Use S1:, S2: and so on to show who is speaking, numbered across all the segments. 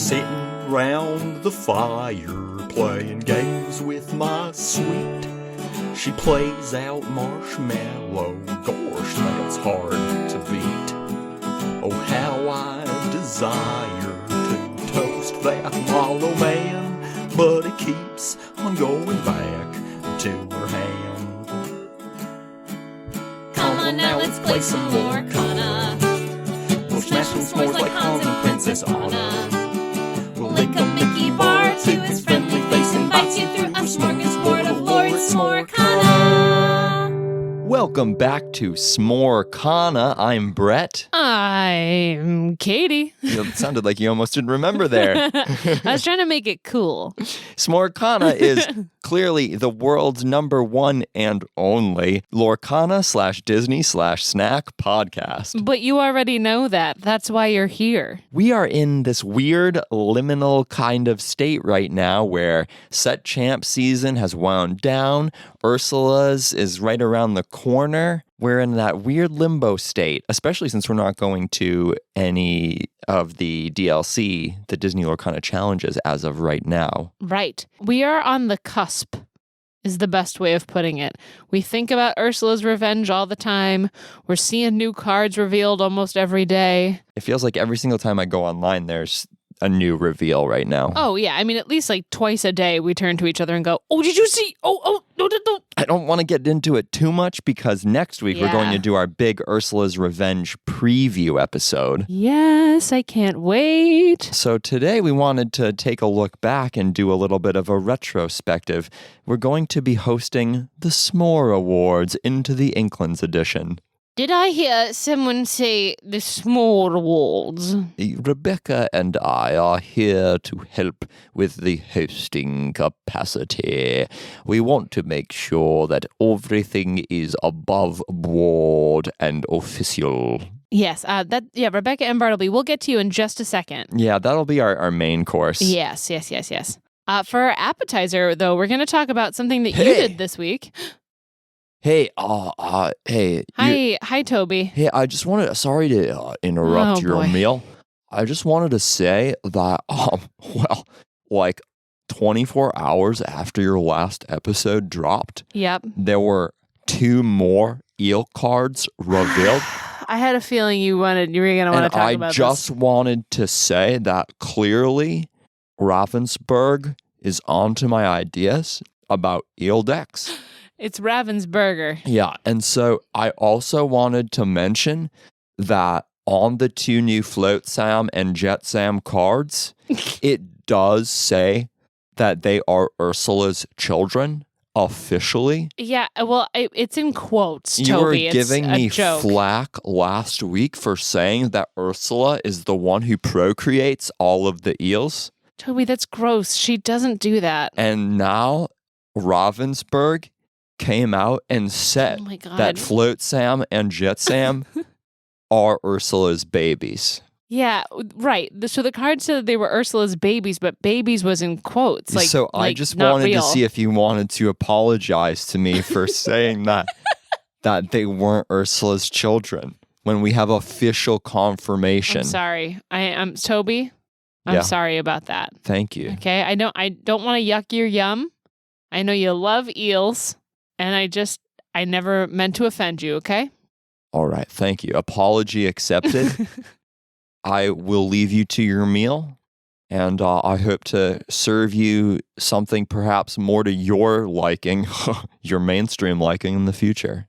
S1: sitting round the fire, playing games with my sweet. She plays out marshmallow, gosh, that's hard to beat. Oh, how I desire to toast that hollow man, but it keeps on going back to her hand.
S2: Come on now, let's play some more Kana.
S1: We'll smash some s'mores like Hans and Princess Anna.
S2: We'll lick a Mickey bar to his friendly face, invites you through a smorgasbord of lore. It's S'more Kana.
S3: Welcome back to S'more Kana. I'm Brett.
S4: I'm Katie.
S3: It sounded like you almost didn't remember there.
S4: I was trying to make it cool.
S3: S'more Kana is clearly the world's #1 and only Lorcana/Disney/snack podcast.
S4: But you already know that. That's why you're here.
S3: We are in this weird liminal kind of state right now where Set Champ season has wound down. Ursula's is right around the corner. We're in that weird limbo state, especially since we're not going to any of the DLC, the Disney Lorcana challenges, as of right now.
S4: Right. We are on the cusp, is the best way of putting it. We think about Ursula's revenge all the time. We're seeing new cards revealed almost every day.
S3: It feels like every single time I go online, there's a new reveal right now.
S4: Oh, yeah. I mean, at least like twice a day, we turn to each other and go, oh, did you see? Oh, no.
S3: I don't want to get into it too much because next week we're going
S4: Yeah.
S3: to do our big Ursula's Revenge preview episode.
S4: Yes, I can't wait.
S3: So today we wanted to take a look back and do a little bit of a retrospective. We're going to be hosting the S'more Awards into the Inklands edition.
S4: Did I hear someone say the S'more Awards?
S3: Rebecca and I are here to help with the hosting capacity. We want to make sure that everything is above board and official.
S4: Yes, Rebecca and Bartleby, we'll get to you in just a second.
S3: Yeah, that'll be our main course.
S4: Yes. For our appetizer, though, we're going to talk about something that you
S3: Hey.
S4: did this week.
S3: Hey,
S4: Hi, Toby.
S3: Hey, I just wanted, sorry to interrupt
S4: Oh,
S3: your
S4: boy.
S3: meal. I just wanted to say that, like 24 hours after your last episode dropped,
S4: Yep.
S3: there were 2 more eel cards revealed.
S4: I had a feeling you were going to want to talk
S3: And
S4: about
S3: I just wanted to say that clearly Ravensburg is onto my ideas about eel decks.
S4: this. It's Ravensburger.
S3: Yeah, and so I also wanted to mention that on the 2 new Float Sam and Jet Sam cards, it does say that they are Ursula's children officially.
S4: Yeah, well, it's in quotes,
S3: You were
S4: Toby.
S3: giving
S4: it's a
S3: me
S4: joke.
S3: flack last week for saying that Ursula is the one who procreates all of the eels.
S4: Toby, that's gross. She doesn't do that.
S3: And now Ravensburg came out and said
S4: Oh my God.
S3: that Float Sam and Jet Sam are Ursula's babies.
S4: Yeah, right. So the card said that they were Ursula's babies, but babies was in quotes.
S3: So I
S4: like,
S3: just
S4: not
S3: wanted
S4: real.
S3: to see if you wanted to apologize to me for saying that they weren't Ursula's children when we have official confirmation.
S4: I'm sorry. I'm Toby. I'm
S3: Yeah.
S4: sorry about that.
S3: Thank you.
S4: Okay, I don't want to yuck your yum. I know you love eels, and I never meant to offend you, okay?
S3: All right, thank you. Apology accepted. I will leave you to your meal, and I hope to serve you something perhaps more to your liking, your mainstream liking in the future.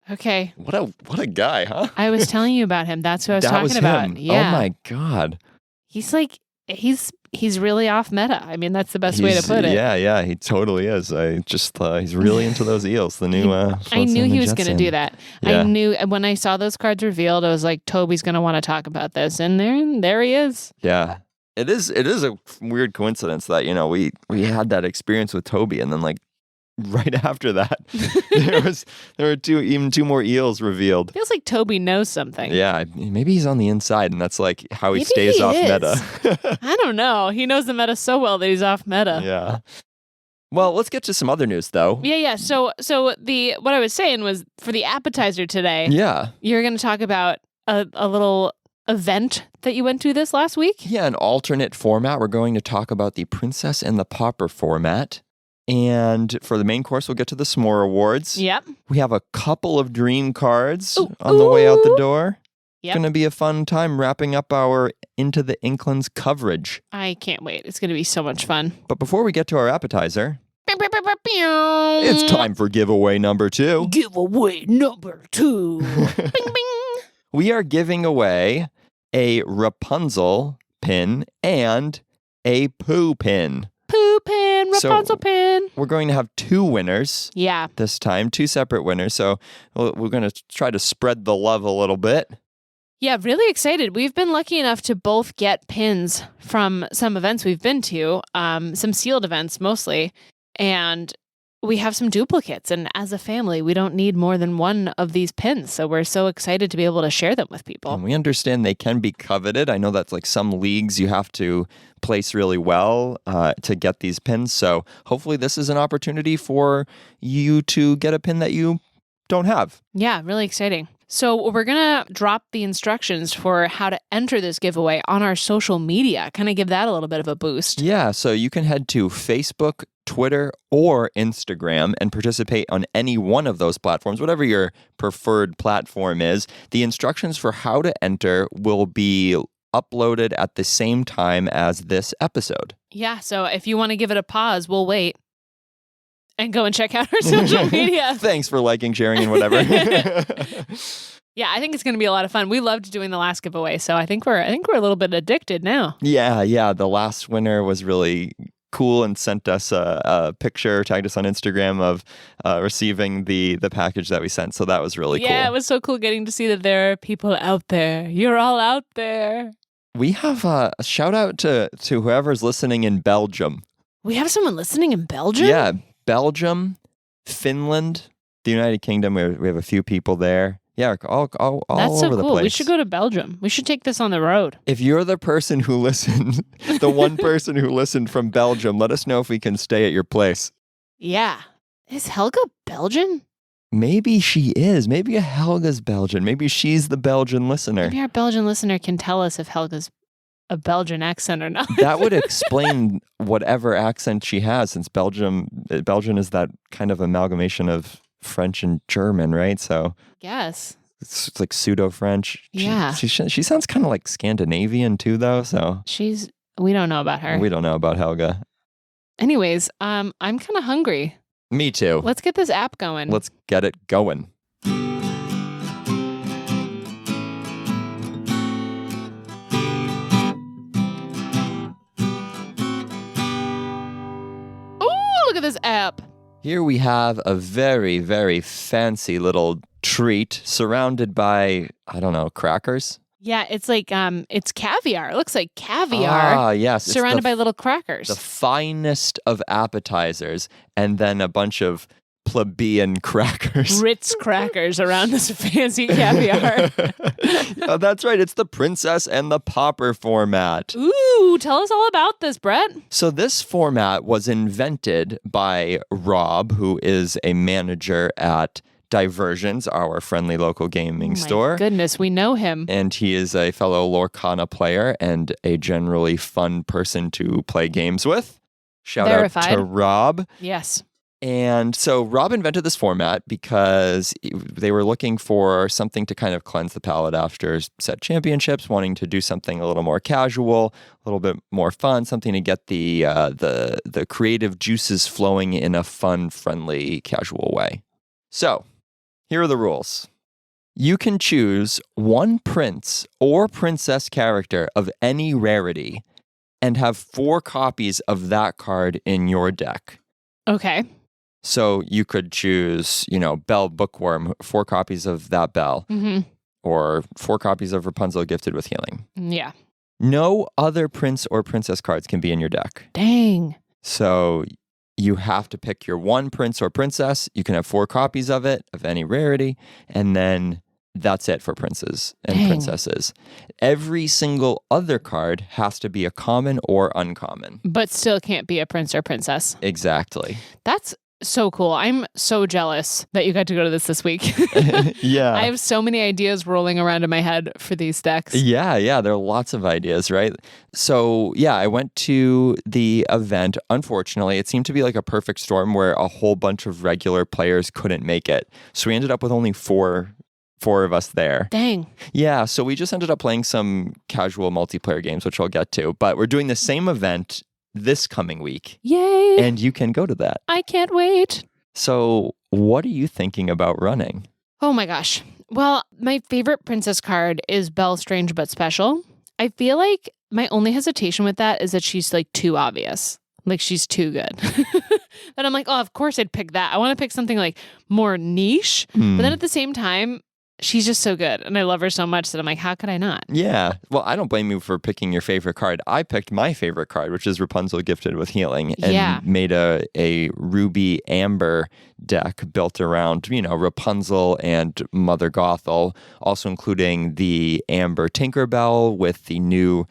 S4: Okay.
S3: What a guy, huh?
S4: I was telling you about him. That's what I was
S3: That
S4: talking
S3: was
S4: about.
S3: him.
S4: Yeah.
S3: Oh my God.
S4: He's like he's really off meta. I mean, that's the best way to put it.
S3: Yeah, he totally is. I just he's really into those eels. The new.
S4: I knew he was going to do that.
S3: Yeah.
S4: I knew when I saw those cards revealed, I was like, Toby's going to want to talk about this, and there he is.
S3: Yeah, it is a weird coincidence that we had that experience with Toby, and then like right after that, there were two more eels revealed.
S4: Feels like Toby knows something.
S3: Yeah, maybe he's on the inside, and that's like how he
S4: Maybe
S3: stays
S4: he
S3: off
S4: is.
S3: meta.
S4: I don't know. He knows the meta so well that he's off meta.
S3: Yeah. Well, let's get to some other news, though.
S4: Yeah. So what I was saying was for the appetizer today,
S3: Yeah.
S4: you're going to talk about a little event that you went to this last week.
S3: Yeah, an alternate format. We're going to talk about the Princess and the Pauper format. And for the main course, we'll get to the S'more Awards.
S4: Yep.
S3: We have a couple of dream cards on the way out the door.
S4: Yep.
S3: It's going to be a fun time wrapping up our Into the Inklands coverage.
S4: I can't wait. It's going to be so much fun.
S3: But before we get to our appetizer, it's time for giveaway number 2.
S4: Giveaway number 2. Bing, bing.
S3: We are giving away a Rapunzel pin and a Pooh pin.
S4: Pooh pin, Rapunzel pin.
S3: We're going to have 2 winners.
S4: Yeah.
S3: This time, 2 separate winners. So we're going to try to spread the love a little bit.
S4: Yeah, really excited. We've been lucky enough to both get pins from some events we've been to, some sealed events mostly, and we have some duplicates. And as a family, we don't need more than one of these pins. So we're so excited to be able to share them with people.
S3: And we understand they can be coveted. I know that's like some leagues you have to place really well to get these pins. So hopefully this is an opportunity for you to get a pin that you don't have.
S4: Yeah, really exciting. So we're going to drop the instructions for how to enter this giveaway on our social media, kind of give that a little bit of a boost.
S3: Yeah, so you can head to Facebook, Twitter, or Instagram and participate on any one of those platforms, whatever your preferred platform is. The instructions for how to enter will be uploaded at the same time as this episode.
S4: Yeah, so if you want to give it a pause, we'll wait. And go and check out our social media.
S3: Thanks for liking, sharing, and whatever.
S4: Yeah, I think it's going to be a lot of fun. We loved doing the last giveaway, so I think we're a little bit addicted now.
S3: Yeah. The last winner was really cool and sent us a picture, tagged us on Instagram of receiving the package that we sent. So that was really cool.
S4: Yeah, it was so cool getting to see that there are people out there. You're all out there.
S3: We have a shout out to whoever's listening in Belgium.
S4: We have someone listening in Belgium?
S3: Yeah. Belgium, Finland, the United Kingdom. We have a few people there. Yeah, all
S4: That's so
S3: over the
S4: cool.
S3: place.
S4: We should go to Belgium. We should take this on the road.
S3: If you're the person who listened, the one person who listened from Belgium, let us know if we can stay at your place.
S4: Yeah. Is Helga Belgian?
S3: Maybe she is. Maybe Helga's Belgian. Maybe she's the Belgian listener.
S4: Maybe our Belgian listener can tell us if Helga's a Belgian accent or not.
S3: That would explain whatever accent she has, since Belgian is that kind of amalgamation of French and German, right? So
S4: Yes.
S3: it's like pseudo-French.
S4: Yeah.
S3: She sounds kind of like Scandinavian too, though. So
S4: We don't know about her.
S3: we don't know about Helga.
S4: Anyways, I'm kind of hungry.
S3: Me too.
S4: Let's get this app going.
S3: Let's get it going.
S4: Look at this app.
S3: Here we have a very, very fancy little treat surrounded by, I don't know, crackers?
S4: Yeah, it's like it's caviar. It looks like caviar.
S3: Ah, yes. It's
S4: surrounded by little crackers.
S3: the finest of appetizers, and then a bunch of plebeian crackers.
S4: Ritz crackers around this fancy caviar.
S3: Oh, that's right. It's the Princess and the Pauper format.
S4: Ooh, tell us all about this, Brett.
S3: So this format was invented by Rob, who is a manager at Diversions, our friendly local gaming store.
S4: Goodness, we know him.
S3: And he is a fellow Lorcana player and a generally fun person to play games with. Shout out
S4: Verified.
S3: to Rob.
S4: Yes.
S3: And so Rob invented this format because they were looking for something to kind of cleanse the palate after set championships, wanting to do something a little more casual, a little bit more fun, something to get the creative juices flowing in a fun, friendly, casual way. So here are the rules. You can choose one prince or princess character of any rarity and have 4 copies of that card in your deck.
S4: Okay.
S3: So you could choose, Belle Bookworm, 4 copies of that Belle, or 4 copies of Rapunzel gifted with healing.
S4: Yeah.
S3: No other prince or princess cards can be in your deck.
S4: Dang.
S3: So you have to pick your one prince or princess. You can have 4 copies of it, of any rarity, and then that's it for princes and
S4: Dang.
S3: princesses. Every single other card has to be a common or uncommon.
S4: But still can't be a prince or princess.
S3: Exactly.
S4: That's So cool. I'm so jealous that you got to go to this week.
S3: Yeah.
S4: I have so many ideas rolling around in my head for these decks.
S3: Yeah, there are lots of ideas, right? So, yeah, I went to the event. Unfortunately, it seemed to be like a perfect storm where a whole bunch of regular players couldn't make it. So we ended up with only four of us there.
S4: Dang.
S3: Yeah, so we just ended up playing some casual multiplayer games, which I'll get to. But we're doing the same event this coming week.
S4: Yay.
S3: And you can go to that.
S4: I can't wait.
S3: So, what are you thinking about running?
S4: Oh my gosh. Well, my favorite princess card is Belle Strange but Special. I feel like my only hesitation with that is that she's like too obvious. Like she's too good. Then I'm like, oh, of course I'd pick that. I want to pick something like more niche. But then at the same time, she's just so good. And I love her so much that I'm like, how could I not?
S3: Yeah. Well, I don't blame you for picking your favorite card. I picked my favorite card, which is Rapunzel Gifted with Healing, and made a ruby amber deck built around, Rapunzel and Mother Gothel, also including the Amber Tinkerbell with the new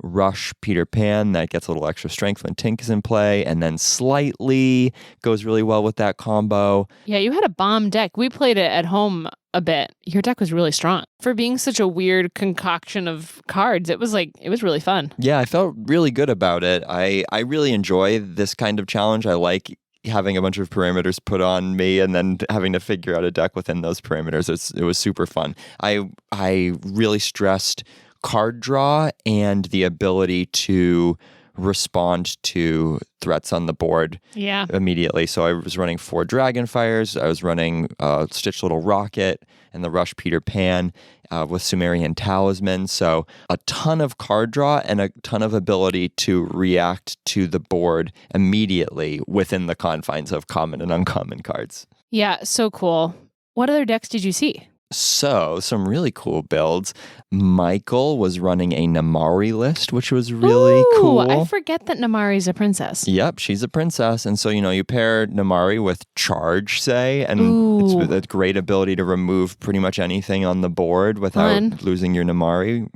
S3: Rush Peter Pan that gets a little extra strength when Tink is in play, and then Slightly goes really well with that combo.
S4: Yeah, you had a bomb deck. We played it at home a bit. Your deck was really strong. For being such a weird concoction of cards, it was really fun.
S3: Yeah, I felt really good about it. I really enjoy this kind of challenge. I like having a bunch of parameters put on me and then having to figure out a deck within those parameters. It was super fun. I really stressed card draw and the ability to respond to threats on the board immediately. So I was running 4 Dragonfires. I was running Stitch Little Rocket and the Rush Peter Pan with Sumerian Talisman. So a ton of card draw and a ton of ability to react to the board immediately within the confines of common and uncommon cards.
S4: Yeah, so cool. What other decks did you see?
S3: So, some really cool builds. Michael was running a Namari list, which was really cool.
S4: I forget that Namari's a princess.
S3: Yep, she's a princess. And so, you pair Namari with Charge, say, and it's with a great ability to remove pretty much anything on the board without losing your Namari.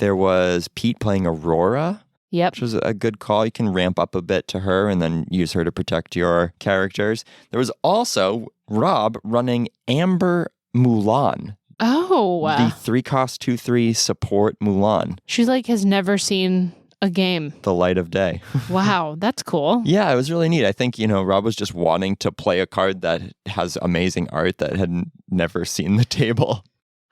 S3: There was Pete playing Aurora.
S4: Yep.
S3: Which was a good call. You can ramp up a bit to her and then use her to protect your characters. There was also Rob running Amber Mulan.
S4: Oh.
S3: The 3-cost 2/3 support Mulan.
S4: She has never seen a game.
S3: The light of day.
S4: Wow, that's cool.
S3: Yeah, it was really neat. I think, Rob was just wanting to play a card that has amazing art that had never seen the table.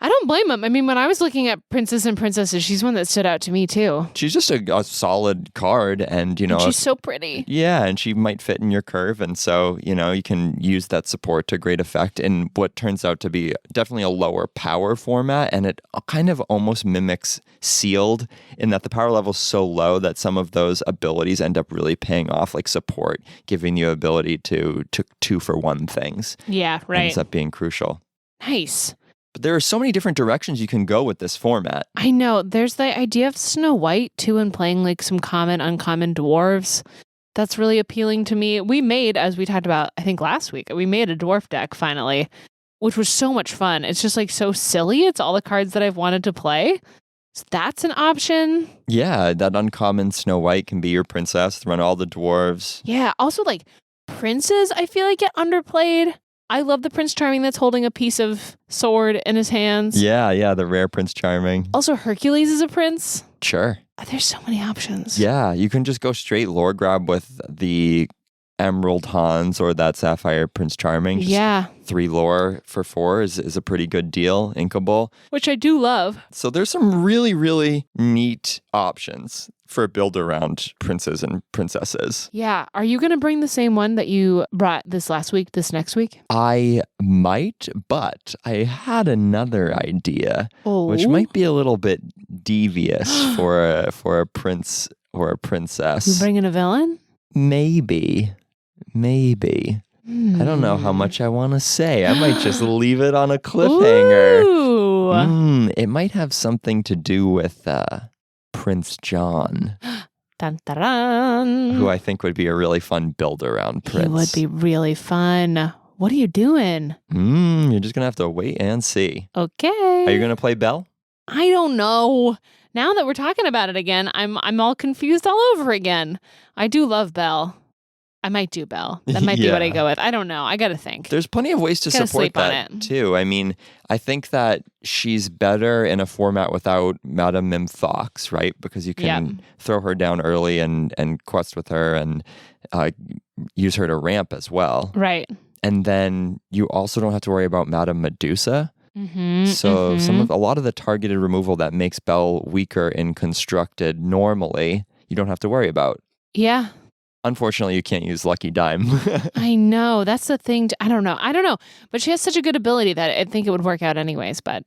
S4: I don't blame him. I mean, when I was looking at Princess and Princesses, she's one that stood out to me too.
S3: She's just a solid card and,
S4: And she's so pretty.
S3: Yeah, and she might fit in your curve. And so, you can use that support to great effect in what turns out to be definitely a lower power format. And it kind of almost mimics Sealed in that the power level is so low that some of those abilities end up really paying off, like support, giving you ability to 2-for-1 things.
S4: Yeah, right.
S3: Ends up being crucial.
S4: Nice.
S3: But there are so many different directions you can go with this format.
S4: I know. There's the idea of Snow White, too, and playing some common, uncommon dwarves. That's really appealing to me. We made, as we talked about, I think last week, we made a dwarf deck finally, which was so much fun. It's just so silly. It's all the cards that I've wanted to play. So that's an option.
S3: Yeah, that uncommon Snow White can be your princess, run all the dwarves.
S4: Yeah, also princes, I feel like get underplayed. I love the Prince Charming that's holding a piece of sword in his hands.
S3: Yeah, the rare Prince Charming.
S4: Also, Hercules is a prince.
S3: Sure.
S4: There's so many options.
S3: Yeah, you can just go straight lore grab with the Emerald Hans or that Sapphire Prince Charming. Just 3 lore for 4 is a pretty good deal, inkable.
S4: Which I do love.
S3: So there's some really, really neat options for a build around princes and princesses.
S4: Yeah. Are you going to bring the same one that you brought this next week?
S3: I might, but I had another idea, which might be a little bit devious for a prince or a princess.
S4: You bringing a villain?
S3: Maybe. I don't know how much I want to say. I might just leave it on a cliffhanger.
S4: Ooh.
S3: It might have something to do with Prince John.
S4: Dun, dun, dun.
S3: Who I think would be a really fun build around Prince.
S4: He would be really fun. What are you doing?
S3: You're just going to have to wait and see.
S4: Okay.
S3: Are you going to play Belle?
S4: I don't know. Now that we're talking about it again, I'm all confused all over again. I do love Belle. I might do Belle. That might be what I
S3: Yeah.
S4: go with. I don't know. I got to think.
S3: There's plenty of ways to
S4: Gotta
S3: support
S4: sleep on
S3: that
S4: it.
S3: too. I mean, I think that she's better in a format without Madame Mim Fox, right? Because you can throw her down early and quest with her and use her to ramp as well.
S4: Right.
S3: And then you also don't have to worry about Madame Medusa.
S4: Mm-hmm,
S3: So
S4: mm-hmm.
S3: a lot of the targeted removal that makes Belle weaker in constructed normally, you don't have to worry about.
S4: Yeah.
S3: Unfortunately, you can't use Lucky Dime.
S4: I know. That's the thing. I don't know. But she has such a good ability that I think it would work out anyways. But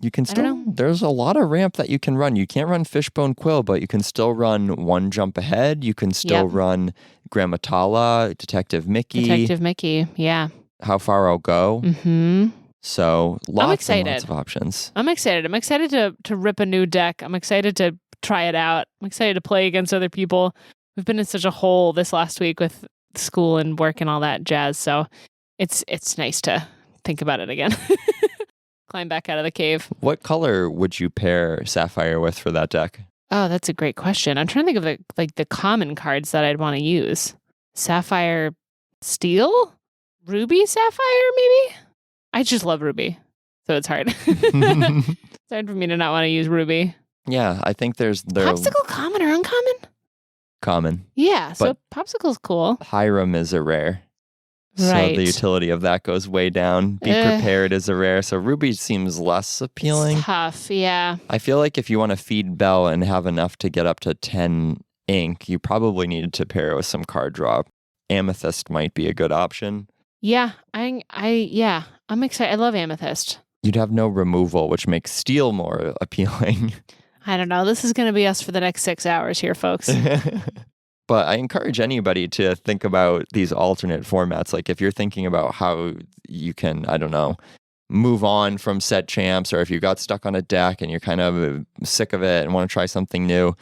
S3: You can
S4: I don't
S3: still,
S4: know.
S3: there's a lot of ramp that you can run. You can't run Fishbone Quill, but you can still run One Jump Ahead. You can still run Grammatala, Detective Mickey,
S4: Yeah.
S3: How Far I'll Go.
S4: Mm-hmm.
S3: So lots and lots
S4: excited.
S3: of options.
S4: I'm excited. I'm excited to rip a new deck. I'm excited to try it out. I'm excited to play against other people. We've been in such a hole this last week with school and work and all that jazz. So it's nice to think about it again. Climb back out of the cave.
S3: What color would you pair Sapphire with for that deck?
S4: Oh, that's a great question. I'm trying to think of the common cards that I'd want to use. Sapphire Steel? Ruby Sapphire, maybe? I just love Ruby. So it's hard. It's hard for me to not want to use Ruby.
S3: Yeah, I think they're
S4: Popsicle common or uncommon?
S3: common.
S4: Yeah, so
S3: But-
S4: Popsicle's cool.
S3: Hiram is a rare.
S4: Right.
S3: So the utility of that goes way down. Be Prepared is a rare. So Ruby seems less appealing.
S4: It's tough, yeah.
S3: I feel like if you want to feed Belle and have enough to get up to 10 ink, you probably need to pair it with some card draw. Amethyst might be a good option.
S4: Yeah, I'm excited. I love Amethyst.
S3: You'd have no removal, which makes Steel more appealing.
S4: I don't know. This is going to be us for the next 6 hours here, folks.
S3: But I encourage anybody to think about these alternate formats. Like if you're thinking about how you can, I don't know, move on from set champs, or if you got stuck on a deck and you're kind of sick of it and want to try something new,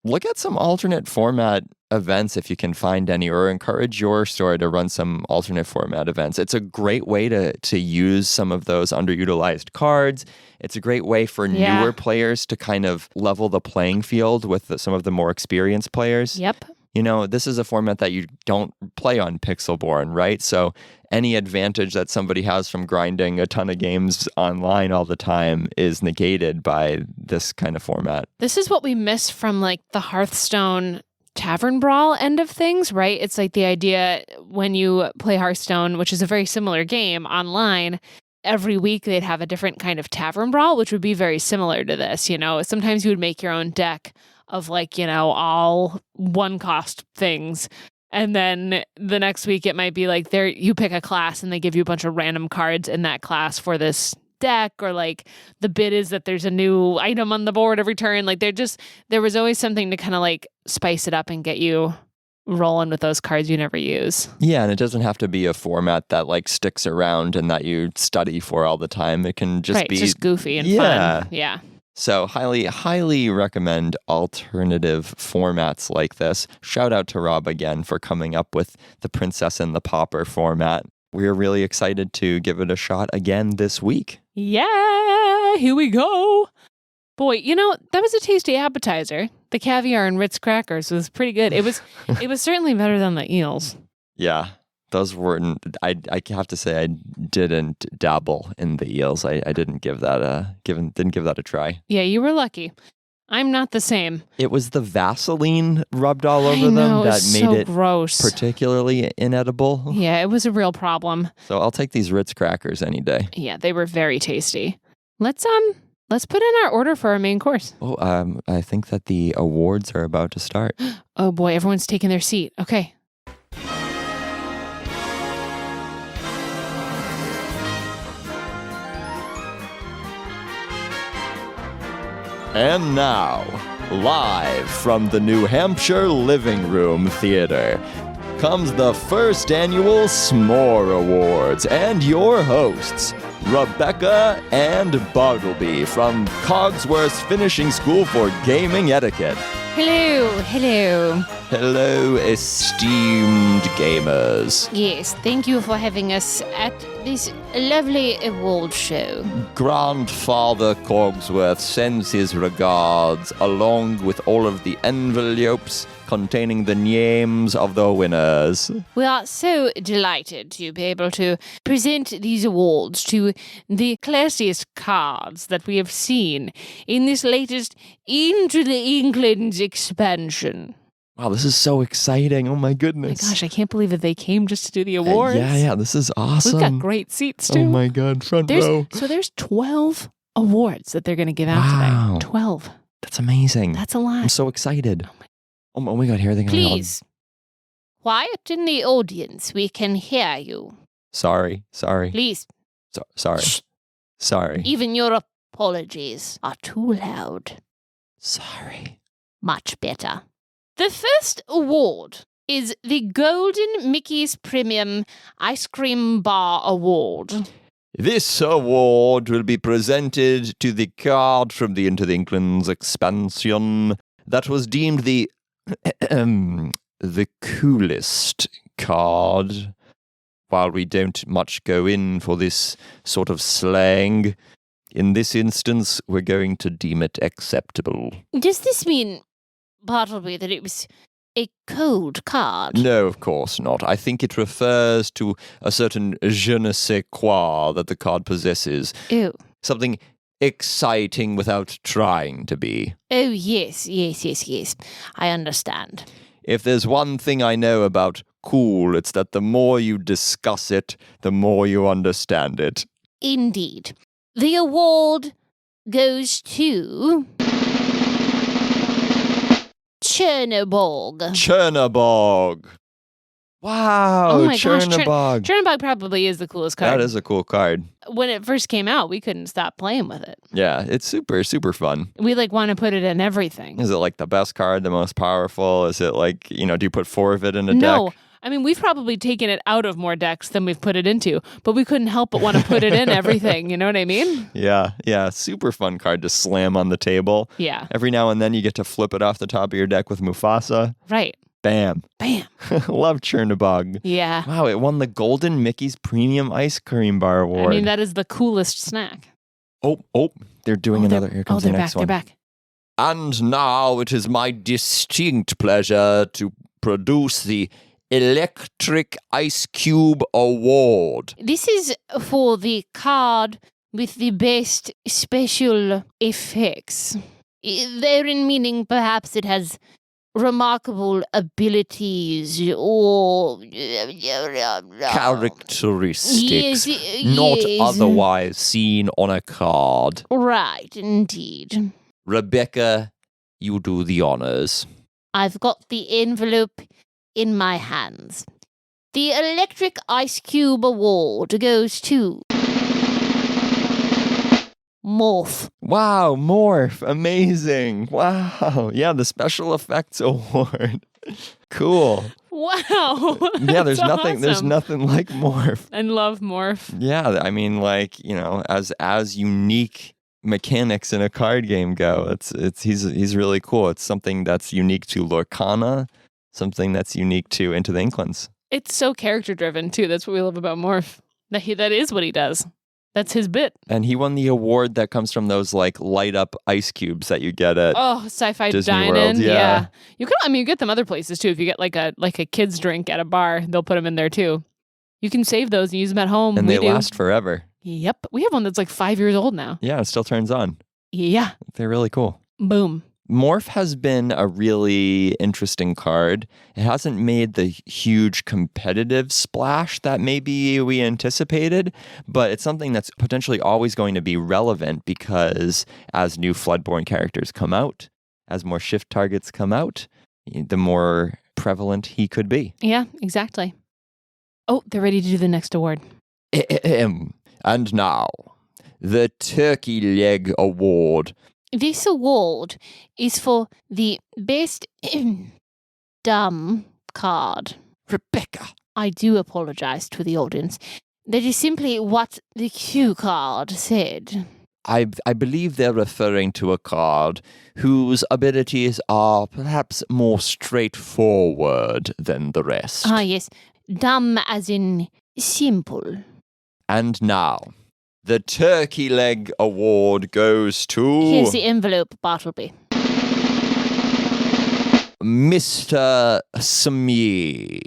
S3: look at some alternate format events if you can find any, or encourage your store to run some alternate format events. It's a great way to use some of those underutilized cards. It's a great way for newer players to kind of level the playing field with some of the more experienced players.
S4: Yep.
S3: You know, this is a format that you don't play on Pixelborn, right? So any advantage that somebody has from grinding a ton of games online all the time is negated by this kind of format.
S4: This is what we miss from like the Hearthstone Tavern Brawl end of things, right? It's like the idea when you play Hearthstone, which is a very similar game online, every week they'd have a different kind of Tavern Brawl, which would be very similar to this. You know, sometimes you would make your own deck of like, you know, all one cost things. And then the next week it might be like you pick a class and they give you a bunch of random cards in that class for this deck, or like the bid is that there's a new item on the board every turn. Like there was always something to kind of like spice it up and get you rolling with those cards you never use.
S3: Yeah, and it doesn't have to be a format that like sticks around and that you study for all the time. It can just be
S4: just goofy and fun. Yeah.
S3: So highly recommend alternative formats like this. Shout out to Rob again for coming up with the Princess and the Pauper format. We're really excited to give it a shot again this week.
S4: Yeah, here we go. Boy, you know, that was a tasty appetizer. The caviar and Ritz crackers was pretty good. It was certainly better than the eels.
S3: Yeah. Those weren't. I have to say I didn't dabble in the eels. I didn't give that a try.
S4: Yeah, you were lucky. I'm not the same.
S3: It was the Vaseline rubbed all over them that made it
S4: gross,
S3: particularly inedible.
S4: Yeah, it was a real problem.
S3: So I'll take these Ritz crackers any day.
S4: Yeah, they were very tasty. Let's put in our order for our main course.
S3: Oh, I think that the awards are about to start.
S4: Oh boy, everyone's taking their seat. Okay.
S3: And now, live from the New Hampshire Living Room Theater, comes the first annual S'more Awards and your hosts, Rebecca and Bartleby from Cogsworth's Finishing School for Gaming Etiquette.
S4: Hello.
S3: Hello, esteemed gamers.
S2: Yes, thank you for having us at this lovely award show.
S3: Grandfather Cogsworth sends his regards, along with all of the envelopes containing the names of the winners.
S2: We are so delighted to be able to present these awards to the classiest cards that we have seen in this latest Into the Inklands expansion.
S3: Wow, this is so exciting. Oh my
S4: My
S3: goodness.
S4: gosh, I can't believe that they came just to do the awards.
S3: Yeah, this is awesome.
S4: We've got great seats too.
S3: Oh my god, front row.
S4: There's 12 awards that they're going to give out
S3: Wow.
S4: today. 12.
S3: That's amazing.
S4: That's a
S3: I'm
S4: lot.
S3: so excited. Oh my god, here they go.
S2: Please, quiet in the audience. We can hear you.
S3: Sorry.
S2: Please,
S3: Sorry.
S2: Shh.
S3: Sorry.
S2: Even your apologies are too loud.
S3: Sorry.
S2: Much better. The first award is the Golden Mickey's Premium Ice Cream Bar Award.
S3: This award will be presented to the card from the Into the Inklands expansion that was deemed the coolest card. While we don't much go in for this sort of slang, in this instance, we're going to deem it acceptable.
S2: Does this mean, Bartleby, that it was a cold card?
S3: No, of course not. I think it refers to a certain je ne sais quoi that the card possesses.
S2: Oh.
S3: Something exciting without trying to be.
S2: Oh, yes. I understand.
S3: If there's one thing I know about cool, it's that the more you discuss it, the more you understand it.
S2: Indeed. The award goes to Chernobog.
S3: Chernobog. Wow,
S4: Oh my gosh,
S3: Chernobog.
S4: Chernobog probably is the coolest card.
S3: That is a cool card.
S4: When it first came out, we couldn't stop playing with it.
S3: Yeah, it's super, super fun.
S4: We want to put it in everything.
S3: Is it like the best card, the most powerful? Is it like, do you put 4 of it in a
S4: No.
S3: deck?
S4: I mean, we've probably taken it out of more decks than we've put it into, but we couldn't help but want to put it in everything. You know what I mean?
S3: Yeah, super fun card to slam on the table.
S4: Yeah.
S3: Every now and then you get to flip it off the top of your deck with Mufasa.
S4: Right.
S3: Bam.
S4: Bam.
S3: Love Chernobog.
S4: Yeah.
S3: Wow, it won the Golden Mickey's Premium Ice Cream Bar Award.
S4: I mean, that is the coolest snack.
S3: Oh, they're doing another. Here comes the
S4: they're
S3: next
S4: back.
S3: one.
S4: They're back.
S3: And now it is my distinct pleasure to produce the Electric Ice Cube Award.
S2: This is for the card with the best special effects. Therein meaning perhaps it has remarkable abilities or
S3: Characteristics
S2: Yes,
S3: not
S2: yes.
S3: otherwise seen on a card.
S2: Right, indeed.
S3: Rebecca, you do the honors.
S2: I've got the envelope in my hands. The Electric Ice Cube Award goes to Morph.
S3: Wow, Morph. Amazing. Wow. Yeah, the Special Effects Award. Cool.
S4: Wow.
S3: Yeah, there's
S4: That's
S3: nothing
S4: awesome.
S3: like Morph.
S4: And love Morph.
S3: Yeah, I mean, as unique mechanics in a card game go, he's really cool. It's something that's unique to Lorcana, something that's unique to Into the Inklands.
S4: It's so character driven too. That's what we love about Morph. That is what he does. That's his bit.
S3: And he won the award that comes from those light up ice cubes that you get at
S4: Oh, sci-fi
S3: Disney
S4: dine-in.
S3: World, yeah.
S4: You get them other places too. If you get like a kid's drink at a bar, they'll put them in there too. You can save those and use them at home.
S3: and
S4: We
S3: they
S4: do.
S3: last forever.
S4: Yep. We have one that's like 5 years old now.
S3: Yeah, it still turns on.
S4: Yeah.
S3: They're really cool.
S4: Boom.
S3: Morph has been a really interesting card. It hasn't made the huge competitive splash that maybe we anticipated, but it's something that's potentially always going to be relevant because as new Floodborne characters come out, as more shift targets come out, the more prevalent he could be.
S4: Yeah, exactly. Oh, they're ready to do the next award.
S3: And now, the Turkey Leg Award.
S2: This award is for the best dumb card.
S3: Rebecca.
S2: I do apologize to the audience. That is simply what the cue card said.
S3: I believe they're referring to a card whose abilities are perhaps more straightforward than the rest.
S2: Ah, yes. Dumb as in simple.
S3: And now, the Turkey Leg Award goes to
S4: Here's the envelope, Bartleby.
S3: Mr. Smee.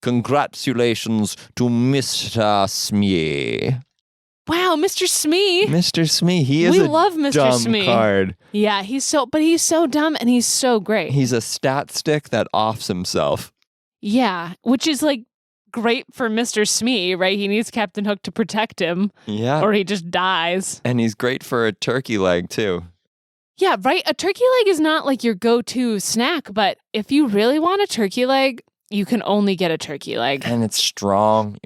S3: Congratulations to Mr. Smee.
S4: Wow, Mr. Smee.
S3: Mr. Smee, he is
S4: We
S3: a
S4: love Mr.
S3: dumb
S4: Smee.
S3: card.
S4: Yeah, he's so dumb and he's so great.
S3: He's a stat stick that offs himself.
S4: Yeah, which is like great for Mr. Smee, right? He needs Captain Hook to protect him
S3: Yeah.
S4: or he just dies.
S3: And he's great for a turkey leg, too.
S4: Yeah, right. A turkey leg is not like your go-to snack, but if you really want a turkey leg, you can only get a turkey leg.
S3: And it's strong.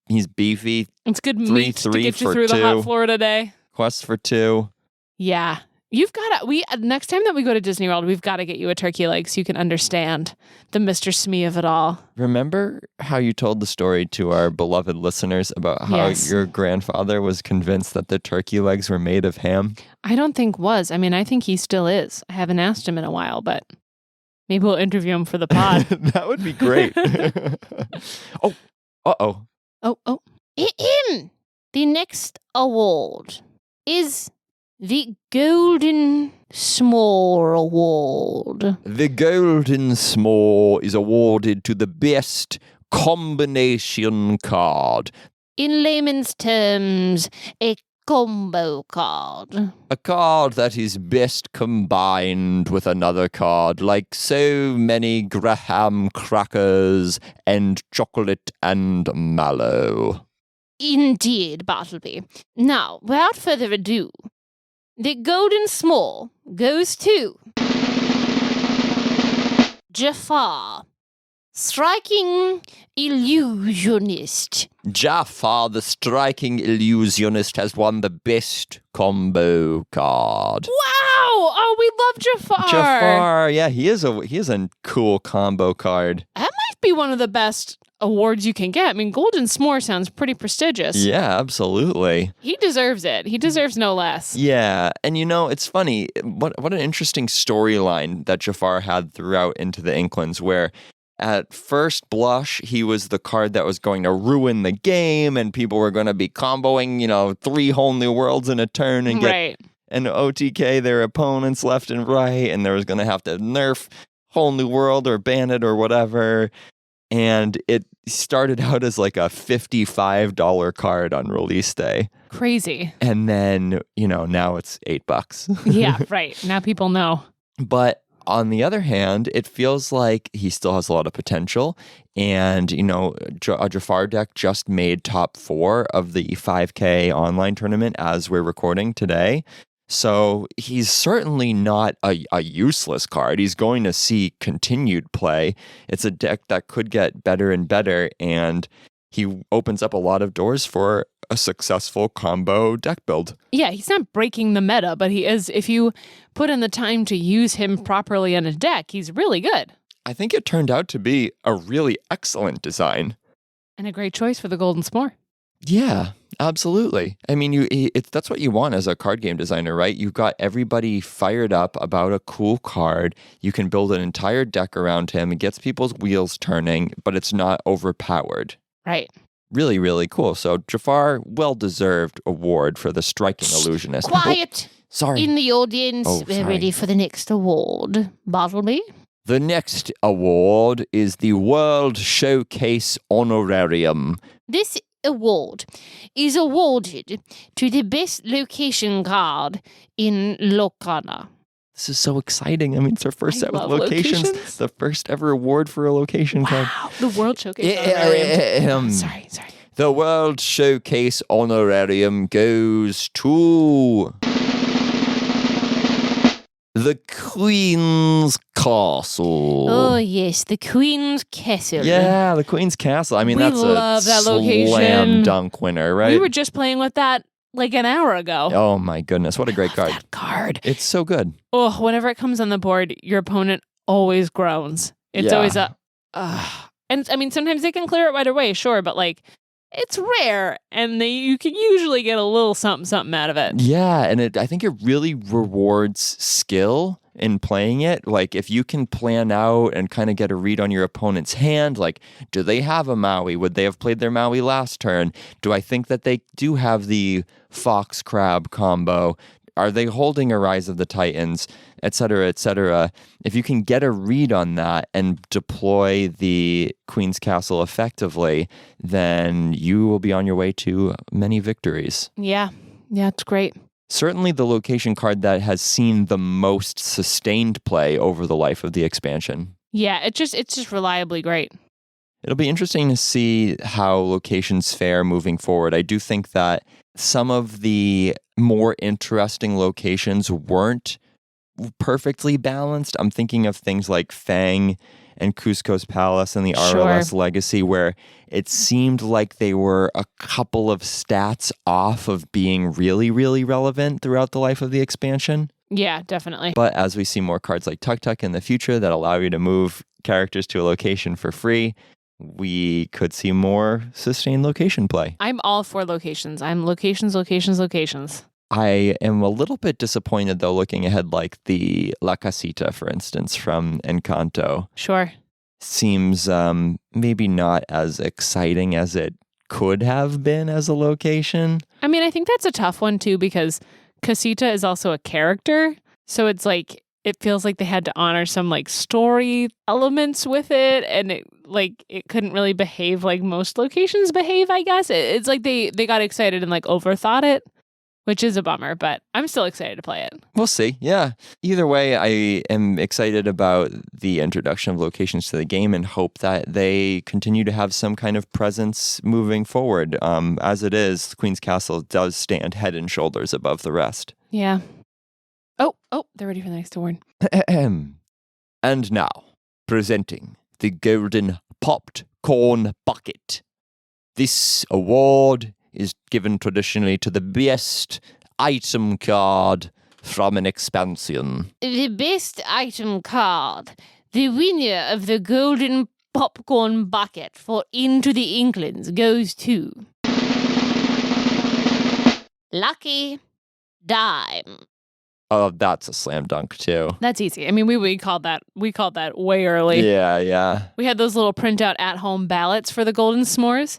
S3: He's beefy.
S4: It's good
S3: 3-3
S4: meat to get you
S3: for
S4: through the hot
S3: 2.
S4: Florida day.
S3: Quest for 2.
S4: Yeah. You've got to, next time that we go to Disney World, we've got to get you a turkey leg so you can understand the Mr. Smee of it all.
S3: Remember how you told the story to our beloved listeners about how
S4: Yes.
S3: your grandfather was convinced that the turkey legs were made of ham?
S4: I don't think was. I mean, I think he still is. I haven't asked him in a while, but maybe we'll interview him for the pod.
S3: That would be great. Oh, uh-oh.
S4: Oh. The next award is the Golden S'more Award.
S3: The Golden S'more is awarded to the best combination card.
S4: In layman's terms, a combo card.
S3: A card that is best combined with another card, like so many graham crackers and chocolate and mallow.
S4: Indeed, Bartleby. Now, without further ado, the Golden S'more goes to Jafar, striking illusionist.
S3: Jafar, the striking illusionist, has won the best combo card.
S4: Wow! Oh, we love Jafar.
S3: Jafar, yeah, he is a cool combo card.
S4: That might be one of the best awards you can get. I mean, Golden S'more sounds pretty prestigious.
S3: Yeah, absolutely.
S4: He deserves it. He deserves no less.
S3: Yeah, and it's funny. What an interesting storyline that Jafar had throughout Into the Inklands, where at first blush, he was the card that was going to ruin the game, and people were going to be comboing, 3 whole new worlds in a turn and get
S4: Right.
S3: and OTK their opponents left and right, and there was going to have to nerf whole new world or ban it or whatever. And it started out as like a $55 card on release day.
S4: Crazy.
S3: And then, now it's $8.
S4: Yeah, right. Now people know.
S3: But on the other hand, it feels like he still has a lot of potential. And, a Jafar deck just made top 4 of the 5K online tournament as we're recording today. So he's certainly not a useless card. He's going to see continued play. It's a deck that could get better and better, and he opens up a lot of doors for a successful combo deck build.
S4: Yeah, he's not breaking the meta, but he is. If you put in the time to use him properly in a deck, he's really good.
S3: I think it turned out to be a really excellent design.
S4: And a great choice for the Golden S'more.
S3: Yeah, absolutely. I mean, that's what you want as a card game designer, right? You've got everybody fired up about a cool card. You can build an entire deck around him. It gets people's wheels turning, but it's not overpowered.
S4: Right.
S3: Really, really cool. So Jafar, well-deserved award for the striking illusionist.
S4: Quiet
S3: Sorry.
S4: in the audience.
S3: Oh,
S4: We're
S3: sorry.
S4: ready for the next award. Bartleby?
S3: The next award is the World Showcase Honorarium.
S4: This award is awarded to the best location card in Locana.
S3: This is so exciting. I mean, it's our first
S4: I
S3: set with
S4: love
S3: locations.
S4: locations.
S3: The first ever award for a location card.
S4: Wow. The World Showcase Honorarium. Sorry.
S3: The World Showcase Honorarium goes to the Queen's Castle.
S4: Oh, yes, the Queen's Castle.
S3: Yeah, the Queen's Castle. I mean,
S4: We
S3: that's
S4: love
S3: a
S4: that location.
S3: slam dunk winner, right?
S4: We were just playing with that like an hour ago.
S3: Oh my goodness, what a great card.
S4: That card.
S3: It's so good.
S4: Oh, whenever it comes on the board, your opponent always groans. It's
S3: Yeah.
S4: always a, and I mean, sometimes they can clear it right away, sure, but like it's rare, and you can usually get a little something out of it.
S3: Yeah, and I think it really rewards skill in playing it. Like, if you can plan out and kind of get a read on your opponent's hand, like, do they have a Maui? Would they have played their Maui last turn? Do I think that they do have the Fox Crab combo? Are they holding a Rise of the Titans, et cetera, et cetera? If you can get a read on that and deploy the Queen's Castle effectively, then you will be on your way to many victories.
S4: Yeah, it's great.
S3: Certainly the location card that has seen the most sustained play over the life of the expansion.
S4: Yeah, it's just reliably great.
S3: It'll be interesting to see how locations fare moving forward. I do think that some of the more interesting locations weren't perfectly balanced. I'm thinking of things like Fang and Cusco's Palace and the RLS Legacy, where it seemed like they were a couple of stats off of being really, really relevant throughout the life of the expansion.
S4: Yeah, definitely.
S3: But as we see more cards like Tuk Tuk in the future that allow you to move characters to a location for free, we could see more sustained location play.
S4: I'm all for locations. I'm locations.
S3: I am a little bit disappointed, though, looking ahead, like the La Casita, for instance, from Encanto.
S4: Sure.
S3: Seems maybe not as exciting as it could have been as a location.
S4: I mean, I think that's a tough one, too, because Casita is also a character. So it's like, it feels like they had to honor some like story elements with it, and it couldn't really behave like most locations behave, I guess. It's like they got excited and like overthought it, which is a bummer, but I'm still excited to play it.
S3: We'll see. Yeah. Either way, I am excited about the introduction of locations to the game and hope that they continue to have some kind of presence moving forward. As it is, Queen's Castle does stand head and shoulders above the rest.
S4: Yeah. Oh, they're ready for the next award.
S3: And now, presenting the Golden Popped Corn Bucket. This award is given traditionally to the best item card from an expansion.
S2: The best item card, the winner of the Golden Popcorn Bucket for Into the Inklands, goes to Lucky Dime.
S3: Oh, that's a slam dunk too.
S4: That's easy. I mean, we called that way early.
S3: Yeah.
S4: We had those little printout at-home ballots for the Golden S'mores.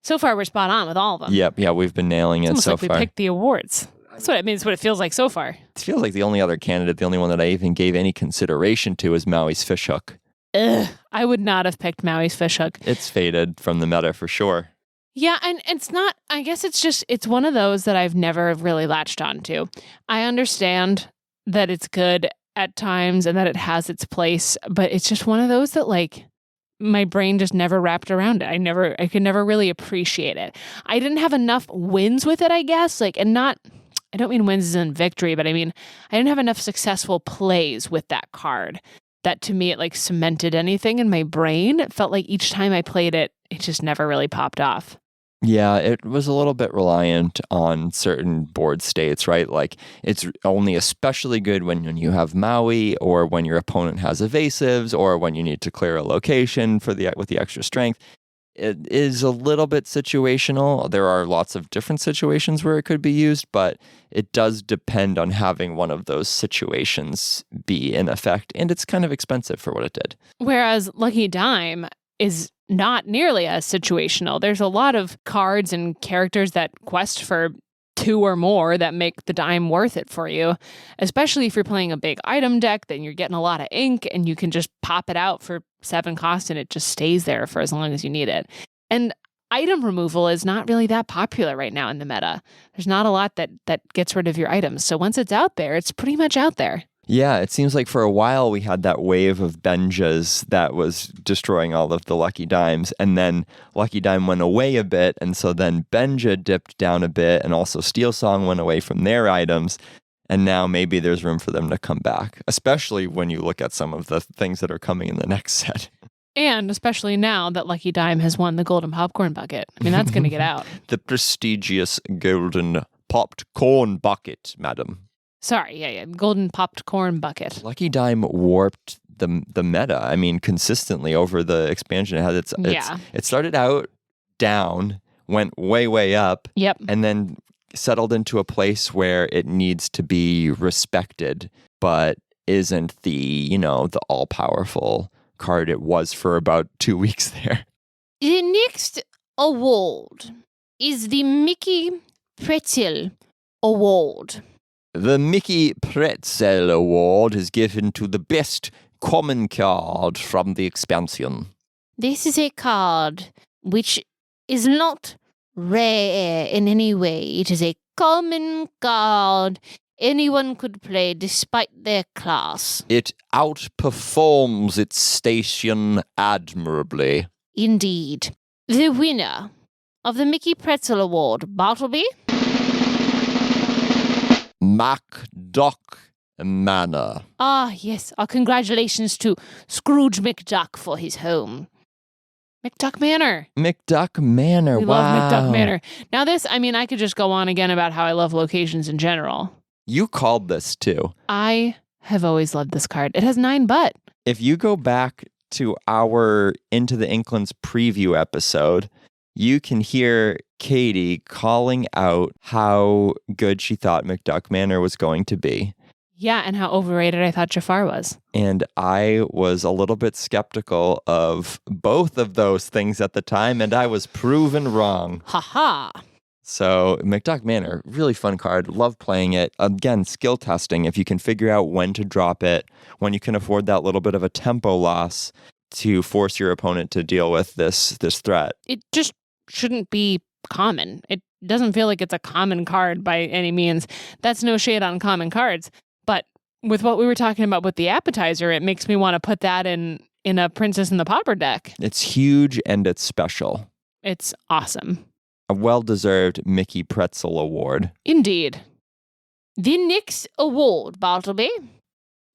S4: So far, we're spot on with all of them.
S3: Yep, yeah, we've been nailing it so
S4: far.
S3: far.
S4: We picked the awards. That's what it means. What it feels like so far.
S3: It feels like the only other candidate, the only one that I even gave any consideration to, is Maui's Fishhook.
S4: Ugh, I would not have picked Maui's Fishhook.
S3: It's faded from the meta for sure.
S4: Yeah, and it's not, I guess it's one of those that I've never really latched on to. I understand that it's good at times and that it has its place, but it's just one of those that like my brain just never wrapped around it. I could never really appreciate it. I didn't have enough wins with it, I guess, I don't mean wins as in victory, but I mean, I didn't have enough successful plays with that card that to me, it like cemented anything in my brain. It felt like each time I played it, it just never really popped off.
S3: Yeah, it was a little bit reliant on certain board states, right? Like, it's only especially good when you have Maui, or when your opponent has evasives, or when you need to clear a location with the extra strength. It is a little bit situational. There are lots of different situations where it could be used, but it does depend on having one of those situations be in effect, and it's kind of expensive for what it did.
S4: Whereas Lucky Dime is not nearly as situational. There's a lot of cards and characters that quest for 2 or more that make the dime worth it for you, especially if you're playing a big item deck, then you're getting a lot of ink and you can just pop it out for 7 cost and it just stays there for as long as you need it. And item removal is not really that popular right now in the meta. There's not a lot that gets rid of your items. So once it's out there, it's pretty much out there.
S3: Yeah, it seems like for a while we had that wave of Benjas that was destroying all of the Lucky Dimes, and then Lucky Dime went away a bit, and so then Benja dipped down a bit, and also Steel Song went away from their items, and now maybe there's room for them to come back, especially when you look at some of the things that are coming in the next set.
S4: And especially now that Lucky Dime has won the Golden Popcorn Bucket. I mean, that's going to get out.
S3: The prestigious Golden Popped Corn Bucket, madam.
S4: Sorry, yeah, Golden Popped Corn Bucket.
S3: Lucky Dime warped the meta. I mean, consistently over the expansion. It started out down, went way, way up,
S4: Yep.
S3: and then settled into a place where it needs to be respected, but isn't the all-powerful card it was for about 2 weeks there.
S2: The next award is the Mickey Pretzel Award.
S3: The Mickey Pretzel Award is given to the best common card from the expansion.
S2: This is a card which is not rare in any way. It is a common card anyone could play despite their class.
S3: It outperforms its station admirably.
S2: Indeed. The winner of the Mickey Pretzel Award, Bartleby?
S3: MacDuck Manor.
S2: Ah, yes. Our congratulations to Scrooge McDuck for his home.
S4: McDuck Manor.
S3: McDuck Manor.
S4: We
S3: wow.
S4: love McDuck Manor. Now I could just go on again about how I love locations in general.
S3: You called this too.
S4: I have always loved this card. It has 9 butt.
S3: If you go back to our Into the Inklands preview episode, you can hear Katie calling out how good she thought McDuck Manor was going to be.
S4: Yeah, and how overrated I thought Jafar was.
S3: And I was a little bit skeptical of both of those things at the time, and I was proven wrong.
S4: Ha-ha.
S3: So McDuck Manor, really fun card. Love playing it. Again, skill testing. If you can figure out when to drop it, when you can afford that little bit of a tempo loss to force your opponent to deal with this threat.
S4: It just shouldn't be common. It doesn't feel like it's a common card by any means. That's no shade on common cards. But with what we were talking about with the appetizer, it makes me want to put that in a Princess and the Pauper deck.
S3: It's huge and it's special.
S4: It's awesome.
S3: A well-deserved Mickey Pretzel Award.
S4: Indeed.
S2: The next award, Bartleby?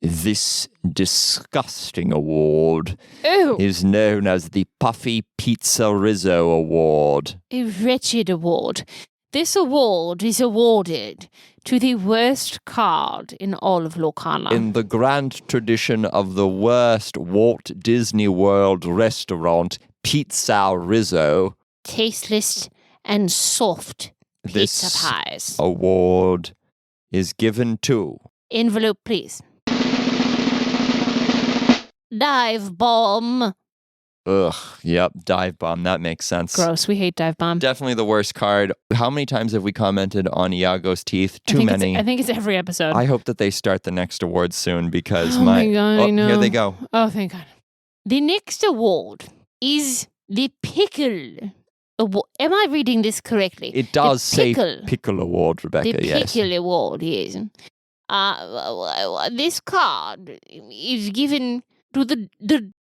S3: This disgusting award
S2: Oh,
S3: is known as the Puffy Pizza Rizzo Award.
S2: a wretched award. This award is awarded to the worst card in all of Lorcana.
S3: In the grand tradition of the worst Walt Disney World restaurant, Pizza Rizzo,
S2: Tasteless and soft pizza
S3: this
S2: pies.
S3: award is given to
S2: Envelope, please. Dive bomb.
S3: Ugh, yep, Dive Bomb. That makes sense.
S4: Gross. We hate Dive Bomb.
S3: Definitely the worst card. How many times have we commented on Iago's teeth? Too many.
S4: I think it's every episode.
S3: I hope that they start the next award soon because
S4: Oh my God, I know.
S3: Here they go.
S4: Oh, thank God.
S2: The next award is the Pickle Award. Am I reading this correctly?
S3: It does say
S2: pickle.
S3: Pickle Award, Rebecca,
S2: The
S3: yes.
S2: Pickle Award, yes. This card is given to the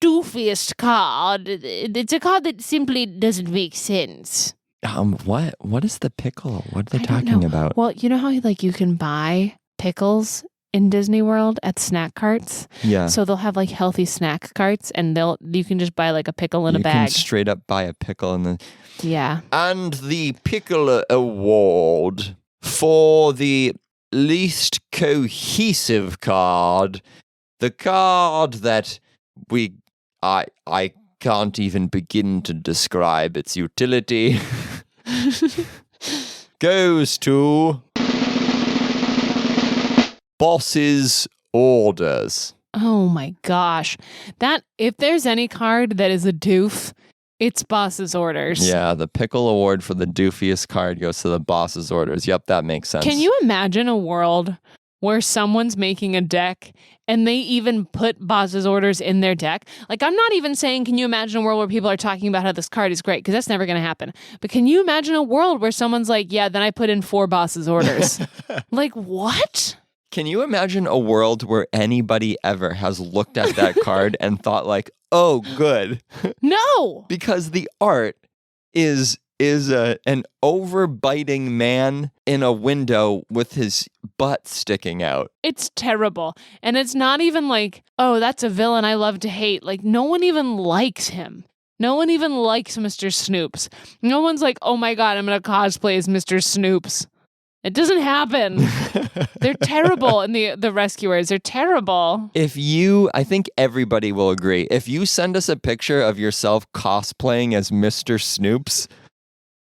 S2: doofiest card. It's a card that simply doesn't make sense.
S3: What is the pickle? What are they
S4: I don't
S3: talking
S4: know.
S3: about?
S4: Well, you know how you can buy pickles in Disney World at snack carts?
S3: Yeah.
S4: So they'll have healthy snack carts and you can just buy a pickle in a
S3: you
S4: bag.
S3: can straight up buy a pickle
S4: Yeah.
S3: And the Pickle Award for the least cohesive card, the card that I can't even begin to describe its utility, goes to Boss's Orders.
S4: Oh my gosh. If there's any card that is a doof, it's Boss's Orders.
S3: Yeah, the Pickle Award for the doofiest card goes to the Boss's Orders. Yep, that makes sense.
S4: Can you imagine a world where someone's making a deck and they even put Boss's Orders in their deck? I'm not even saying, can you imagine a world where people are talking about how this card is great? Because that's never going to happen. But can you imagine a world where someone's like, yeah, then I put in 4 Boss's Orders? What?
S3: Can you imagine a world where anybody ever has looked at that card and thought oh, good?
S4: No.
S3: Because the art is an overbiting man in a window with his butt sticking out.
S4: It's terrible. And it's not even oh, that's a villain I love to hate. No one even likes him. No one even likes Mr. Snoops. No one's oh my God, I'm going to cosplay as Mr. Snoops. It doesn't happen. They're terrible. And the rescuers, they're terrible.
S3: I think everybody will agree. If you send us a picture of yourself cosplaying as Mr. Snoops,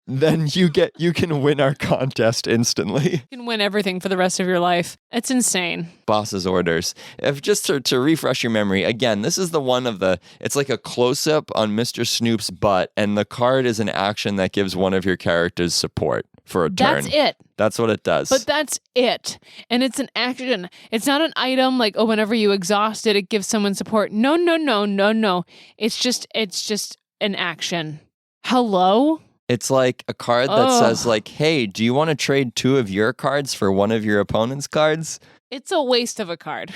S3: then you can win our contest instantly.
S4: You can win everything for the rest of your life. It's insane.
S3: Boss's orders. If just to refresh your memory, again, this is the one of it's like a close-up on Mr. Snoop's butt, and the card is an action that gives one of your characters support for a turn.
S4: That's it.
S3: That's what it does.
S4: But that's it. And it's an action. It's not an item like, oh, whenever you exhaust it, it gives someone support. No. It's just an action. Hello?
S3: It's like a card that says like, hey, do you want to trade 2 of your cards for one of your opponent's cards?
S4: It's a waste of a card.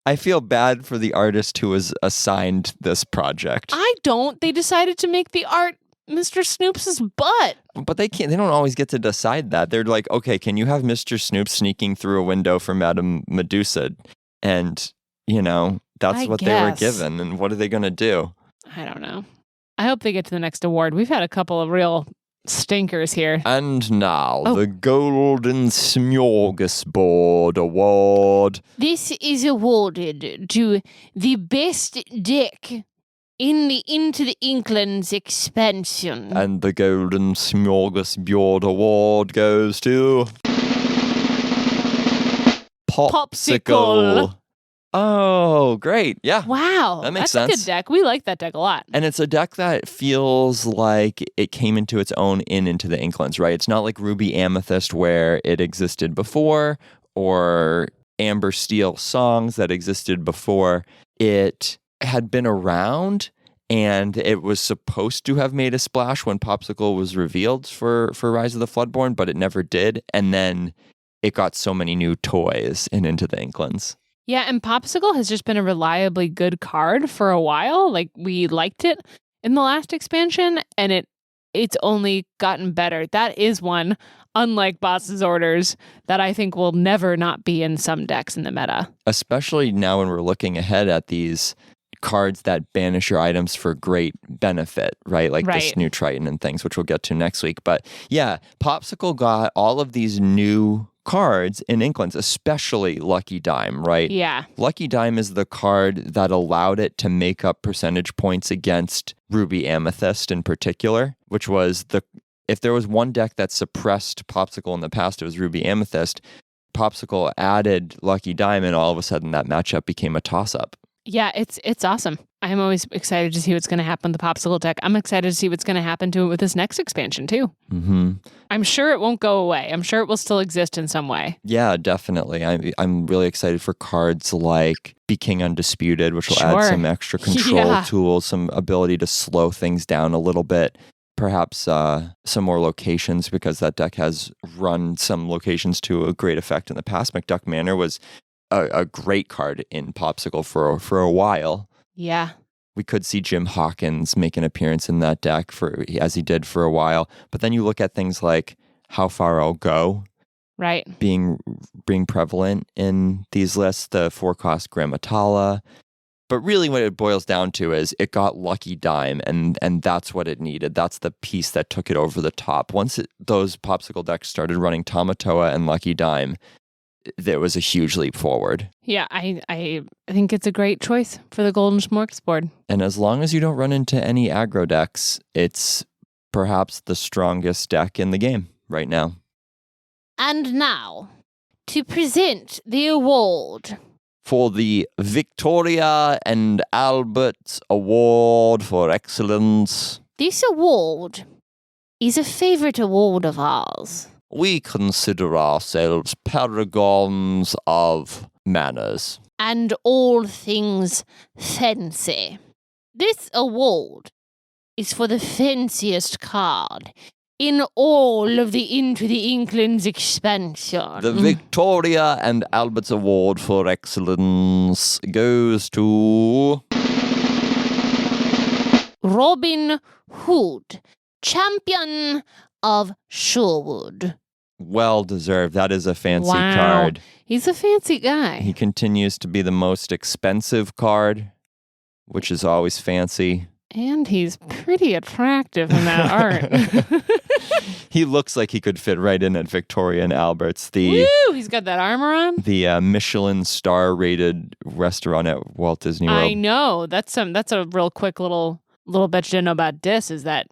S3: I feel bad for the artist who was assigned this project.
S4: I don't. They decided to make the art Mr. Snoop's butt.
S3: But they don't always get to decide that. They're like, okay, can you have Mr. Snoop sneaking through a window for Madame Medusa? And, that's what they were given. And what are they going to do?
S4: I don't know. I hope they get to the next award. We've had a couple of real stinkers here.
S3: And now, the Golden Smorgasbord Award.
S2: This is awarded to the best deck in the Into the Inklands expansion.
S3: And the Golden Smorgasbord Award goes to...
S4: Popsicle.
S3: Oh, great. Yeah.
S4: Wow.
S3: That makes
S4: That's
S3: sense.
S4: a good deck. We like that deck a lot.
S3: And it's a deck that feels like it came into its own Into the Inklands, right? It's not like Ruby Amethyst where it existed before, or Amber Steel Songs that existed before. It had been around, and it was supposed to have made a splash when Popsicle was revealed for Rise of the Floodborn, but it never did. And then it got so many new toys in Into the Inklands.
S4: Yeah, and Popsicle has just been a reliably good card for a while. Like, we liked it in the last expansion, and it's only gotten better. That is one, unlike Boss's Orders, that I think will never not be in some decks in the meta.
S3: Especially now when we're looking ahead at these cards that banish your items for great benefit, right? Like this new Triton and things, which we'll get to next week. But yeah, Popsicle got all of these new cards in Inklands, especially Lucky Dime, right?
S4: Yeah.
S3: Lucky Dime is the card that allowed it to make up percentage points against Ruby Amethyst in particular, which was if there was one deck that suppressed Popsicle in the past, it was Ruby Amethyst. Popsicle added Lucky Dime, and all of a sudden that matchup became a toss-up.
S4: Yeah, it's awesome. I'm always excited to see what's going to happen with the Popsicle deck. I'm excited to see what's going to happen to it with this next expansion, too.
S3: Mm-hmm.
S4: I'm sure it won't go away. I'm sure it will still exist in some way.
S3: Yeah, definitely. I'm really excited for cards like Be King Undisputed, which will add some extra control tools, some ability to slow things down a little bit. Perhaps some more locations, because that deck has run some locations to a great effect in the past. McDuck Manor was a great card in Popsicle for a while.
S4: Yeah.
S3: We could see Jim Hawkins make an appearance in that deck as he did for a while. But then you look at things like How Far I'll Go,
S4: right,
S3: being prevalent in these lists, the 4-cost Grammatala. But really what it boils down to is it got Lucky Dime, and that's what it needed. That's the piece that took it over the top. Once those Popsicle decks started running Tamatoa and Lucky Dime, there was a huge leap forward.
S4: Yeah, I think it's a great choice for the Golden Smorgasbord.
S3: And as long as you don't run into any aggro decks, it's perhaps the strongest deck in the game right now.
S2: And now, to present the award
S3: for the Victoria and Albert Award for Excellence.
S2: This award is a favorite award of ours.
S3: We consider ourselves paragons of manners.
S2: And all things fancy. This award is for the fanciest card in all of the Into the Inklands expansion.
S3: The Victoria and Albert Award for Excellence goes to
S2: Robin Hood, champion of Shorewood.
S3: Well deserved. That is a fancy card.
S4: He's a fancy guy.
S3: He continues to be the most expensive card, which is always fancy.
S4: And he's pretty attractive in that art.
S3: He looks like he could fit right in at Victoria and Albert's.
S4: Woo! He's got that armor on.
S3: The Michelin star rated restaurant at Walt Disney World.
S4: I know. That's a real quick little bit you didn't know about this is that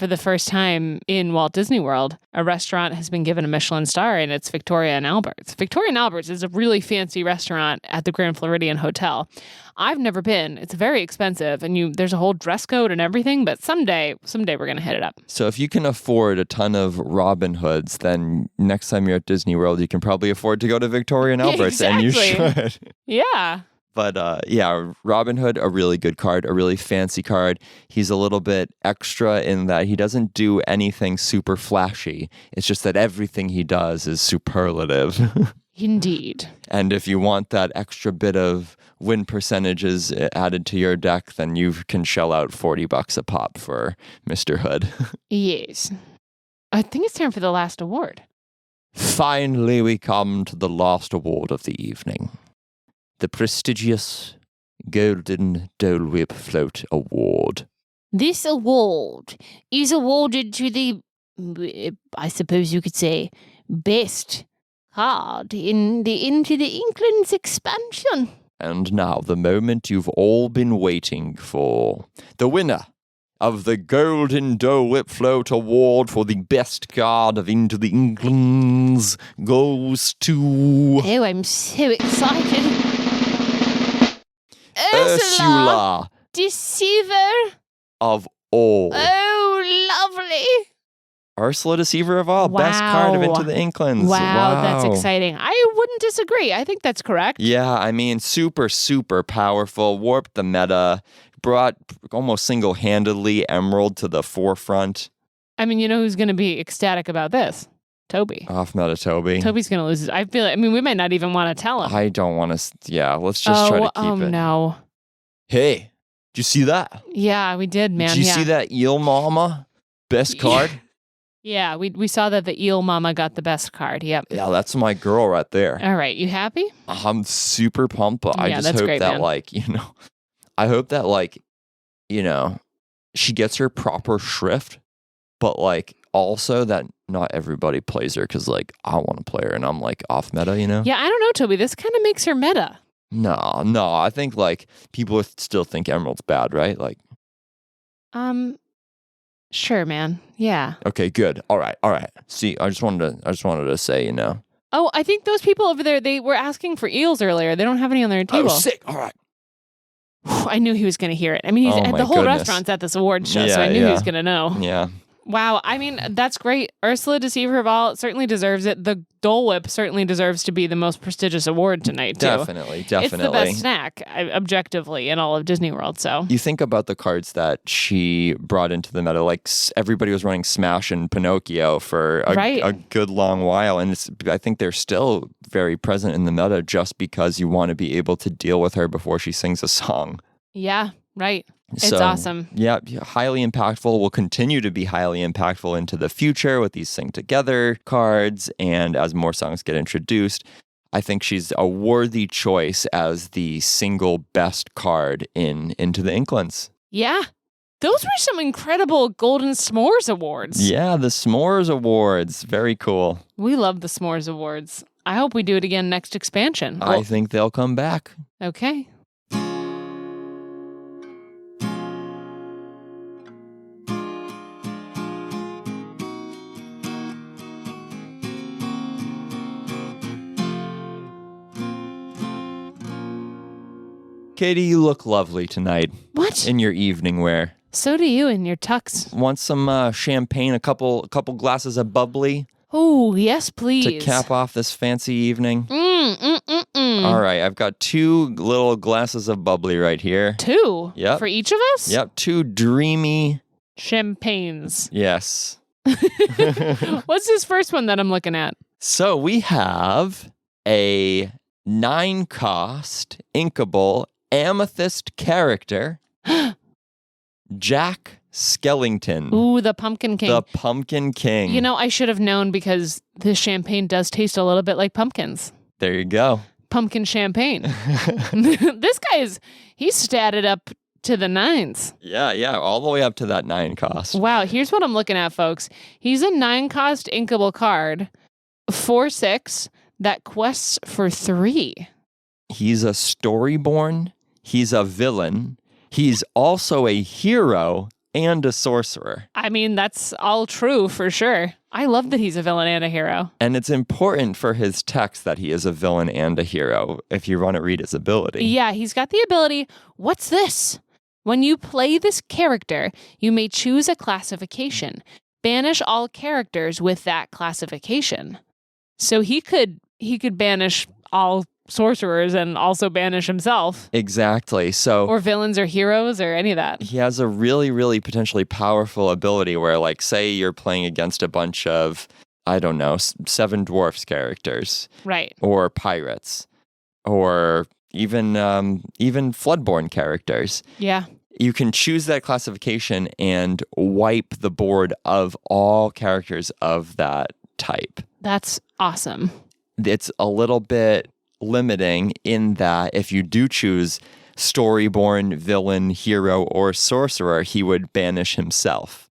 S4: for the first time in Walt Disney World, a restaurant has been given a Michelin star, and it's Victoria and Albert's. Victoria and Albert's is a really fancy restaurant at the Grand Floridian Hotel. I've never been. It's very expensive, and there's a whole dress code and everything, but someday we're going to hit it up.
S3: So if you can afford a ton of Robin Hoods, then next time you're at Disney World, you can probably afford to go to Victoria and Albert's, and you should.
S4: Yeah.
S3: But yeah, Robin Hood, a really good card, a really fancy card. He's a little bit extra in that he doesn't do anything super flashy. It's just that everything he does is superlative.
S4: Indeed.
S3: And if you want that extra bit of win percentages added to your deck, then you can shell out $40 a pop for Mr. Hood.
S4: Yes. I think it's time for the last award.
S3: Finally, we come to the last award of the evening. The prestigious Golden Dole Whip Float Award.
S2: This award is awarded to the, I suppose you could say, best card into the Inklands expansion.
S3: And now the moment you've all been waiting for. The winner of the Golden Dole Whip Float Award for the best card of Into the Inklands goes to...
S2: Oh, I'm so excited.
S3: Ursula
S2: Deceiver
S3: of all.
S2: Oh, lovely.
S3: Ursula Deceiver of all. Best card of Into the Inklands.
S4: Wow, that's exciting. I wouldn't disagree. I think that's correct.
S3: Yeah, I mean, super, super powerful. Warped the meta. Brought almost single-handedly Emerald to the forefront.
S4: I mean, you know who's going to be ecstatic about this? Toby.
S3: Off meta Toby.
S4: Toby's going to lose his... we might not even want to tell him.
S3: I don't want to... Yeah, let's just try to keep it.
S4: Oh, no.
S3: Hey, did you see that?
S4: Yeah, we did, man.
S3: Did you see that Eel Mama? Best card?
S4: Yeah, we saw that the Eel Mama got the best card. Yep.
S3: Yeah, that's my girl right there.
S4: All right, you happy?
S3: I'm super pumped, but I
S4: Yeah,
S3: just
S4: that's
S3: hope
S4: great,
S3: that,
S4: man.
S3: I hope that, she gets her proper shrift, but, also that not everybody plays her because, I want to play her and I'm, off meta,
S4: Yeah, I don't know, Toby. This kind of makes her meta.
S3: No, I think, people still think Emerald's bad, right?
S4: Sure, man. Yeah.
S3: Okay, good. All right. See, I just wanted to say,
S4: Oh, I think those people over there, they were asking for eels earlier. They don't have any on their table.
S3: Oh, sick. All right.
S4: I knew he was going to hear it. I mean, the whole restaurant's at this award show, so I knew he was going to know.
S3: Yeah.
S4: Wow. I mean, that's great. Ursula Deceiver of all certainly deserves it. The Dole Whip certainly deserves to be the most prestigious award tonight, too.
S3: Definitely.
S4: It's the best snack, objectively, in all of Disney World, so.
S3: You think about the cards that she brought into the meta, everybody was running Smash and Pinocchio for a good long while, and I think they're still very present in the meta just because you want to be able to deal with her before she sings a song.
S4: Yeah, right. It's awesome.
S3: Yeah, highly impactful. Will continue to be highly impactful into the future with these Sing Together cards. And as more songs get introduced, I think she's a worthy choice as the single best card Into the Inklands.
S4: Yeah. Those were some incredible Golden S'mores Awards.
S3: Yeah, the S'mores Awards. Very cool.
S4: We love the S'mores Awards. I hope we do it again next expansion.
S3: I think they'll come back.
S4: Okay.
S3: Katie, you look lovely tonight.
S4: What?
S3: In your evening wear.
S4: So do you in your tux.
S3: Want some champagne, a couple glasses of bubbly?
S4: Oh, yes, please.
S3: To cap off this fancy evening?
S4: Mm.
S3: All right, I've got 2 little glasses of bubbly right here.
S4: 2?
S3: Yep.
S4: For each of us?
S3: Yep, 2 dreamy...
S4: champagnes.
S3: Yes.
S4: What's this first one that I'm looking at?
S3: So we have a 9-cost inkable amethyst character, Jack Skellington.
S4: Ooh, the Pumpkin King.
S3: The Pumpkin King.
S4: You know, I should have known because this champagne does taste a little bit like pumpkins.
S3: There you go.
S4: Pumpkin champagne. This guy he's statted up to the 9s.
S3: Yeah, all the way up to that 9 cost.
S4: Wow, here's what I'm looking at, folks. He's a 9-cost inkable card, 4/6, that quests for 3.
S3: He's a Storyborn. He's a villain. He's also a hero, and a sorcerer.
S4: I mean, that's all true for sure. I love that he's a villain and a hero.
S3: And it's important for his text that he is a villain and a hero if you want to read his ability.
S4: Yeah, he's got the ability. What's this? When you play this character, you may choose a classification. Banish all characters with that classification. So he could banish all sorcerers and also banish himself.
S3: Exactly. So
S4: Or villains or heroes or any of that.
S3: he has a really, really potentially powerful ability where, like, say you're playing against a bunch of, I don't know, Seven Dwarfs characters.
S4: Right.
S3: Or pirates. Or even Floodborn characters.
S4: Yeah.
S3: You can choose that classification and wipe the board of all characters of that type.
S4: That's awesome.
S3: It's a little bit limiting in that if you do choose storyborn, villain, hero, or sorcerer, he would banish himself.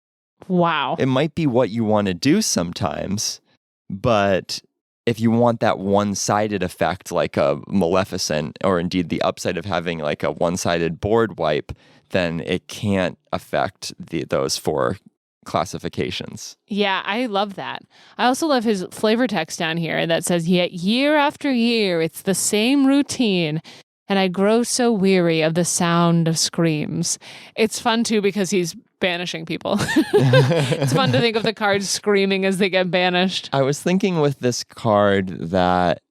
S4: Wow.
S3: It might be what you want to do sometimes, but if you want that one-sided effect like a Maleficent, or indeed the upside of having like a one-sided board wipe, then it can't affect those 4 classifications.
S4: Yeah, I love that. I also love his flavor text down here that says, yet year after year, it's the same routine, and I grow so weary of the sound of screams. It's fun, too, because he's banishing people. It's fun to think of the cards screaming as they get banished.
S3: I was thinking with this card that,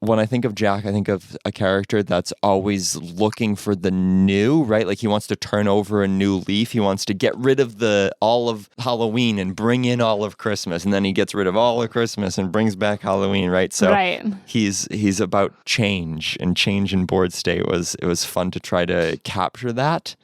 S3: when I think of Jack, I think of a character that's always looking for the new, right? Like he wants to turn over a new leaf. He wants to get rid of all of Halloween and bring in all of Christmas. And then he gets rid of all of Christmas and brings back Halloween, right? So
S4: right.
S3: He's about change, and change in board state it was fun to try to capture that.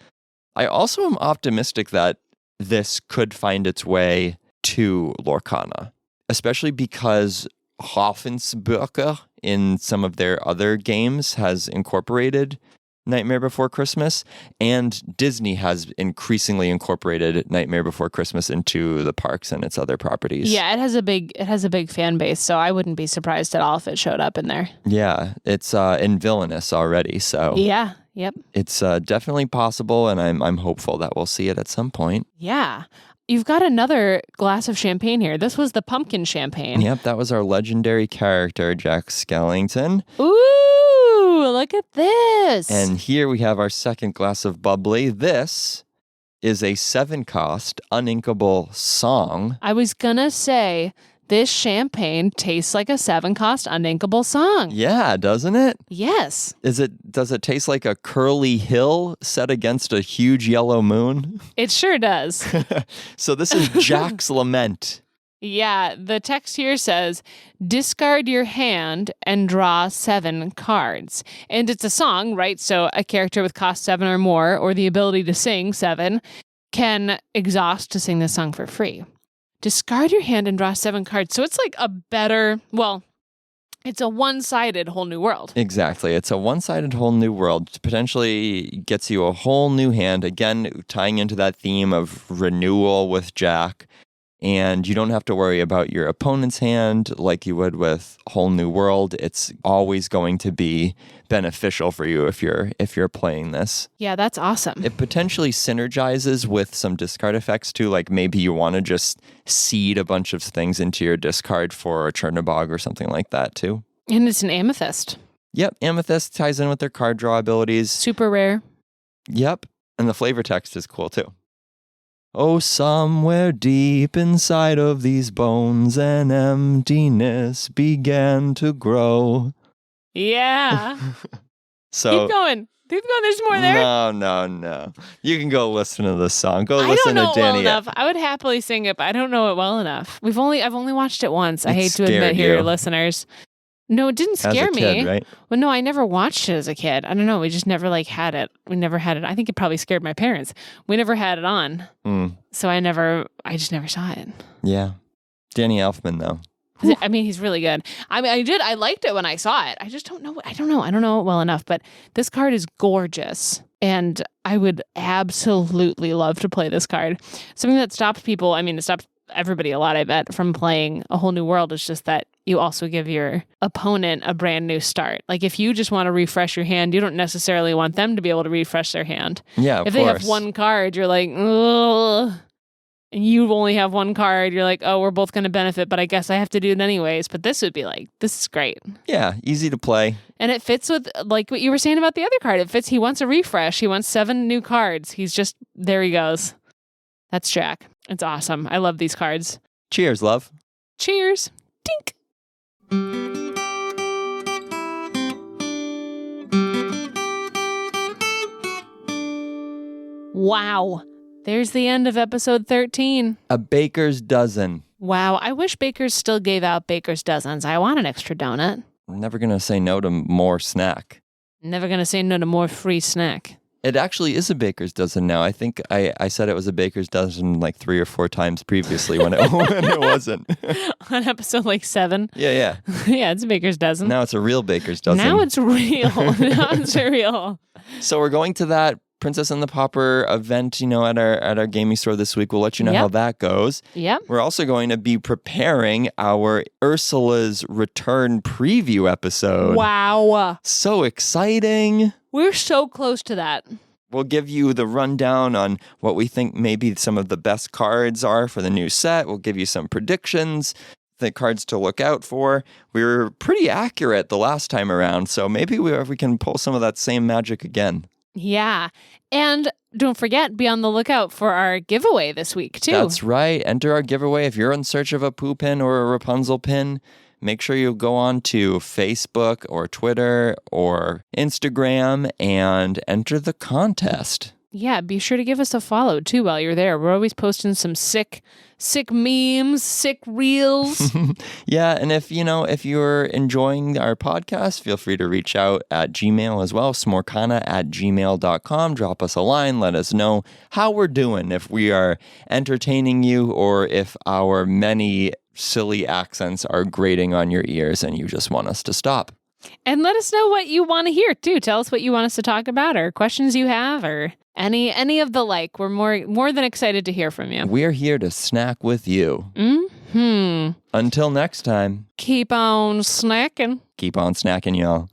S3: I also am optimistic that this could find its way to Lorcana, especially because Hoffensbücher in some of their other games has incorporated Nightmare Before Christmas, and Disney has increasingly incorporated Nightmare Before Christmas into the parks and its other properties.
S4: Yeah, it has a big fan base, so I wouldn't be surprised at all if it showed up in there.
S3: Yeah, it's in Villainous already, so
S4: yeah, yep,
S3: it's definitely possible, and I'm hopeful that we'll see it at some point.
S4: Yeah. You've got another glass of champagne here. This was the pumpkin champagne.
S3: Yep, that was our legendary character, Jack Skellington.
S4: Ooh, look at this.
S3: And here we have our second glass of bubbly. This is a 7-cost uninkable song.
S4: I was gonna say, this champagne tastes like a 7-cost uninkable song.
S3: Yeah, doesn't it?
S4: Yes.
S3: Does it taste like a curly hill set against a huge yellow moon?
S4: It sure does.
S3: So this is Jack's Lament.
S4: Yeah, the text here says, discard your hand and draw 7 cards. And it's a song, right? So a character with cost 7 or more, or the ability to sing 7, can exhaust to sing this song for free. Discard your hand and draw 7 cards. So it's like a better, it's a one-sided whole new world.
S3: Exactly. It's a one-sided whole new world. Potentially gets you a whole new hand. Again, tying into that theme of renewal with Jack. And you don't have to worry about your opponent's hand like you would with Whole New World. It's always going to be beneficial for you if you're playing this.
S4: Yeah, that's awesome.
S3: It potentially synergizes with some discard effects too. Like maybe you want to just seed a bunch of things into your discard for a Chernobog or something like that too.
S4: And it's an amethyst.
S3: Yep, amethyst ties in with their card draw abilities.
S4: Super rare.
S3: Yep, and the flavor text is cool too. Oh, somewhere deep inside of these bones, an emptiness began to grow.
S4: Yeah.
S3: So
S4: Keep going. There's more there.
S3: No. You can go listen to this song. Go
S4: I
S3: listen
S4: don't know
S3: to
S4: it well
S3: Danny.
S4: enough. I would happily sing it, but I don't know it well enough. I've only watched it once. I
S3: It
S4: hate to admit
S3: scared
S4: here,
S3: you.
S4: listeners. No, it didn't
S3: As
S4: scare
S3: a kid,
S4: me.
S3: right?
S4: Well, no, I never watched it as a kid. I don't know. We just never had it. We never had it. I think it probably scared my parents. We never had it on. So I just never saw it.
S3: Yeah. Danny Elfman, though.
S4: I mean, he's really good. I liked it when I saw it. I just don't know. I don't know it well enough, but this card is gorgeous. And I would absolutely love to play this card. Something that stops people, it stops everybody a lot, I bet, from playing A Whole New World is just that you also give your opponent a brand new start. Like if you just want to refresh your hand, you don't necessarily want them to be able to refresh their hand.
S3: Yeah, of
S4: if
S3: course.
S4: they have one card, you're like, ugh. And you only have one card, you're like, oh, we're both going to benefit, but I guess I have to do it anyways. But this would be like, this is great.
S3: Yeah, easy to play.
S4: And it fits with, like what you were saying about the other card. It fits, he wants a refresh. He wants 7 new cards. He's just, there he goes. That's Jack. It's awesome. I love these cards.
S3: Cheers, love.
S4: Cheers. Tink. Wow. There's the end of episode 13.
S3: A baker's dozen.
S4: Wow. I wish bakers still gave out baker's dozens. I want an extra donut.
S3: I'm never going to say no to more snack.
S4: Never going to say no to more free snack.
S3: It actually is a baker's dozen now. I think I said it was a baker's dozen like 3 or 4 times previously when it wasn't.
S4: On episode like 7.
S3: Yeah.
S4: Yeah, it's a baker's dozen.
S3: Now it's a real baker's dozen.
S4: Now it's real. Now it's real.
S3: So we're going to that Princess and the Pauper event, at our gaming store this week. We'll let you know how that goes.
S4: Yep.
S3: We're also going to be preparing our Ursula's Return preview episode.
S4: Wow.
S3: So exciting.
S4: We're so close to that.
S3: We'll give you the rundown on what we think maybe some of the best cards are for the new set. We'll give you some predictions, the cards to look out for. We were pretty accurate the last time around, so maybe we can pull some of that same magic again.
S4: Yeah. And don't forget, be on the lookout for our giveaway this week, too.
S3: That's right. Enter our giveaway. If you're in search of a Pooh pin or a Rapunzel pin, make sure you go on to Facebook or Twitter or Instagram and enter the contest.
S4: Yeah, be sure to give us a follow, too, while you're there. We're always posting some sick memes, sick reels.
S3: Yeah, and if you're enjoying our podcast, feel free to reach out at Gmail as well, smorkana@gmail.com. Drop us a line. Let us know how we're doing, if we are entertaining you or if our many silly accents are grating on your ears and you just want us to stop.
S4: And let us know what you want to hear, too. Tell us what you want us to talk about or questions you have or any of the like. We're more than excited to hear from you.
S3: We're here to snack with you.
S4: Mm-hmm.
S3: Until next time.
S4: Keep on snacking.
S3: Keep on snacking, y'all.